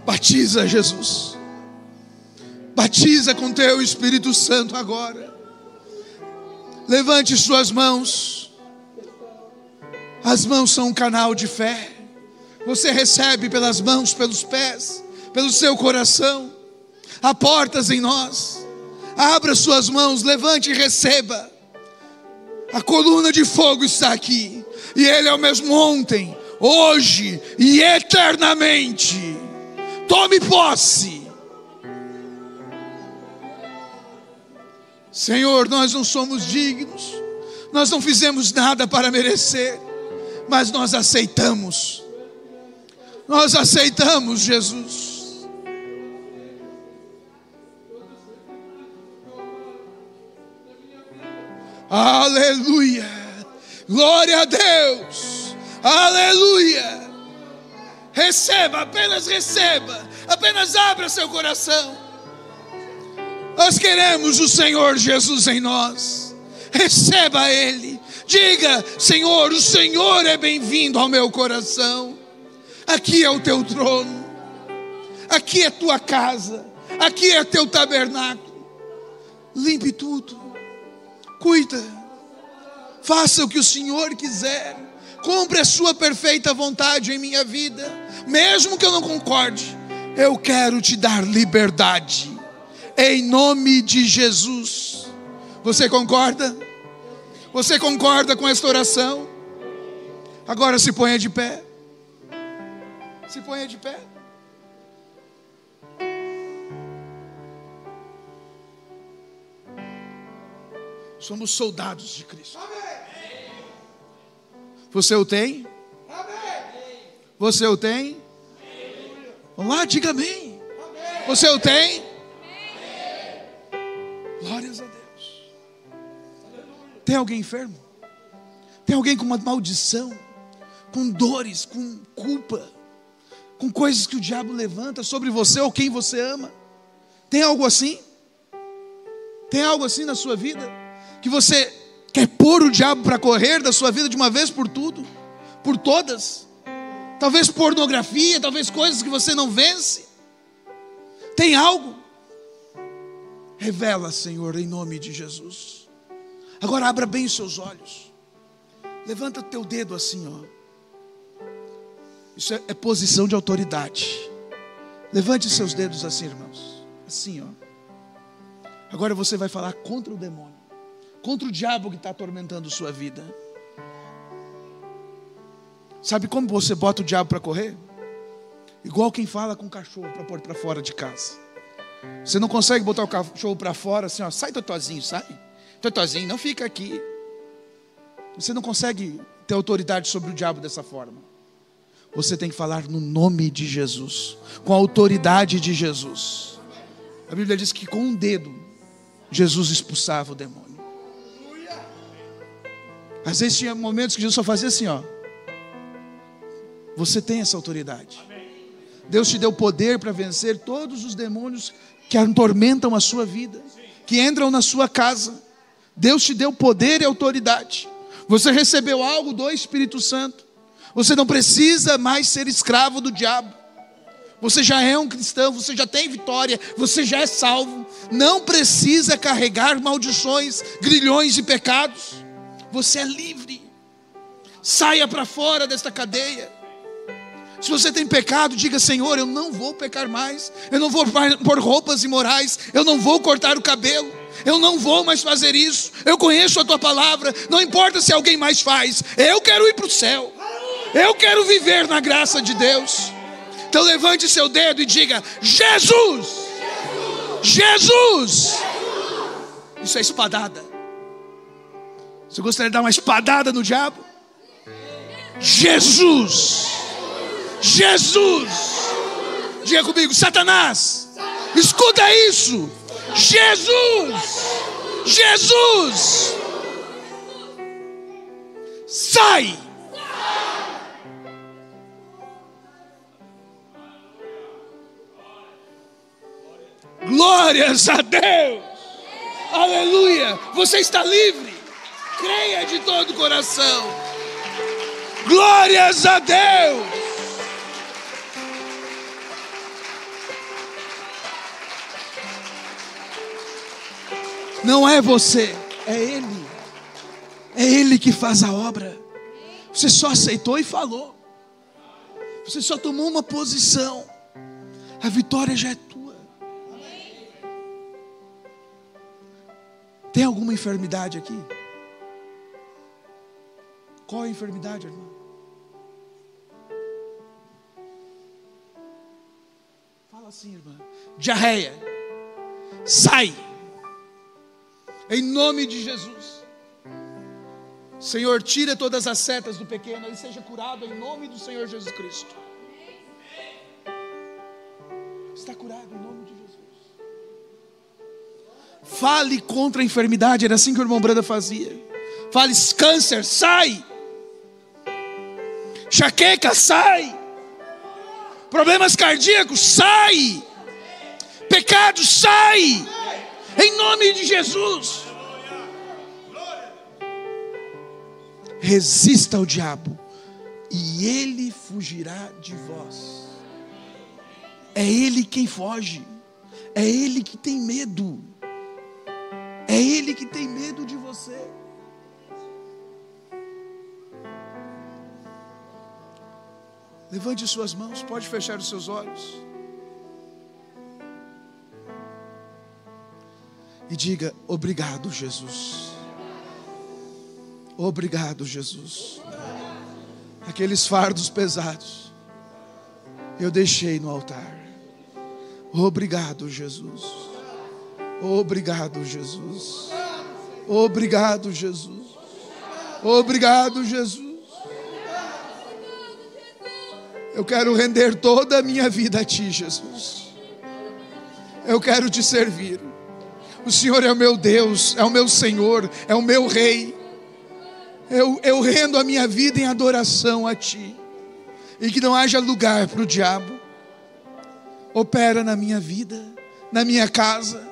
Batiza, Jesus. Batiza com Teu Espírito Santo agora. Levante suas mãos. As mãos são um canal de fé. Você recebe pelas mãos, pelos pés, pelo seu coração. Há portas em nós. Abra suas mãos, levante e receba. A coluna de fogo está aqui. E Ele é o mesmo ontem, hoje e eternamente. Tome posse. Senhor, nós não somos dignos. Nós não fizemos nada para merecer. Mas nós aceitamos. Nós aceitamos, Jesus. Aleluia. Glória a Deus. Aleluia. Receba, apenas receba. Apenas abra seu coração. Nós queremos o Senhor Jesus em nós. Receba Ele. Diga: Senhor, o Senhor é bem-vindo ao meu coração. Aqui é o Teu trono. Aqui é Tua casa. Aqui é Teu tabernáculo. Limpe tudo. Cuida. Faça o que o Senhor quiser. Cumpre a Sua perfeita vontade em minha vida. Mesmo que eu não concorde, eu quero Te dar liberdade. Em nome de Jesus. Você concorda? Você concorda com esta oração? Agora se ponha de pé. Se ponha de pé. Somos soldados de Cristo. Você o tem? Você o tem? Vamos lá, diga amém. Você o tem? Glórias a Deus. Tem alguém enfermo? Tem alguém com uma maldição? Com dores, com culpa? Com coisas que o diabo levanta sobre você ou quem você ama? Tem algo assim? Tem algo assim na sua vida? Que você quer pôr o diabo para correr da sua vida de uma vez por tudo? Por todas? Talvez pornografia, talvez coisas que você não vence? Tem algo? Revela, Senhor, em nome de Jesus. Agora abra bem os seus olhos. Levanta o teu dedo assim, ó. Isso é posição de autoridade. Levante seus dedos assim, irmãos. Assim, ó. Agora você vai falar contra o demônio, contra o diabo que está atormentando sua vida. Sabe como você bota o diabo para correr? Igual quem fala com o cachorro para pôr para fora de casa. Você não consegue botar o cachorro para fora assim, ó, sai totozinho, sai. Totozinho, não fica aqui. Você não consegue ter autoridade sobre o diabo dessa forma. Você tem que falar no nome de Jesus, com a autoridade de Jesus. A Bíblia diz que com um dedo Jesus expulsava o demônio. Às vezes tinha momentos que Jesus só fazia assim, ó. Você tem essa autoridade. Deus te deu poder para vencer todos os demônios que atormentam a sua vida, que entram na sua casa. Deus te deu poder e autoridade. Você recebeu algo do Espírito Santo. Você não precisa mais ser escravo do diabo. Você já é um cristão, você já tem vitória, você já é salvo. Não precisa carregar maldições, grilhões e pecados. Você é livre. Saia para fora desta cadeia. Se você tem pecado, diga: Senhor, eu não vou pecar mais. Eu não vou pôr roupas imorais. Eu não vou cortar o cabelo. Eu não vou mais fazer isso. Eu conheço a tua palavra. Não importa se alguém mais faz. Eu quero ir para o céu. Eu quero viver na graça de Deus. Então levante seu dedo e diga: Jesus! Jesus! Isso é espadada. Você gostaria de dar uma espadada no diabo? Jesus! Jesus! Diga comigo: Satanás, escuta isso! Jesus! Jesus! Sai! Glórias a Deus! Aleluia! Você está livre. Creia de todo o coração. Glórias a Deus! Não é você, é Ele. É Ele que faz a obra. Você só aceitou e falou. Você só tomou uma posição. A vitória já é tua. Tem alguma enfermidade aqui? Qual é a enfermidade, irmão? Fala assim, irmã. Diarreia. Sai. Em nome de Jesus. Senhor, tira todas as setas do pequeno. Ele seja curado em nome do Senhor Jesus Cristo. Está curado em nome de Jesus. Fale contra a enfermidade. Era assim que o irmão Branda fazia. Fale: câncer, sai. Enxaqueca, sai. Problemas cardíacos, sai. Pecado, sai. Em nome de Jesus. Resista ao diabo e ele fugirá de vós. É ele quem foge. É ele que tem medo. É ele que tem medo de você. Levante suas mãos, pode fechar os seus olhos. E diga: obrigado, Jesus. Obrigado, Jesus. Aqueles fardos pesados eu deixei no altar. Obrigado, Jesus. Obrigado, Jesus. Obrigado, Jesus. Obrigado, Jesus. Eu quero render toda a minha vida a Ti, Jesus. Eu quero Te servir. O Senhor é o meu Deus, é o meu Senhor, é o meu Rei. Eu rendo a minha vida em adoração a Ti. E que não haja lugar para o diabo. Opera na minha vida, na minha casa.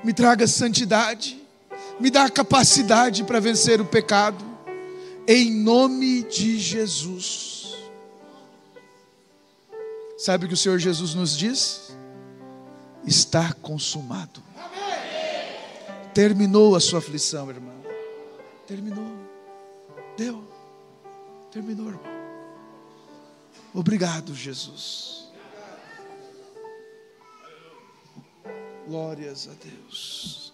Me traga santidade. Me dá capacidade para vencer o pecado. Em nome de Jesus. Sabe o que o Senhor Jesus nos diz? Está consumado. Terminou a sua aflição, irmã. Terminou. Deu. Terminou, irmão. Obrigado, Jesus. Glórias a Deus.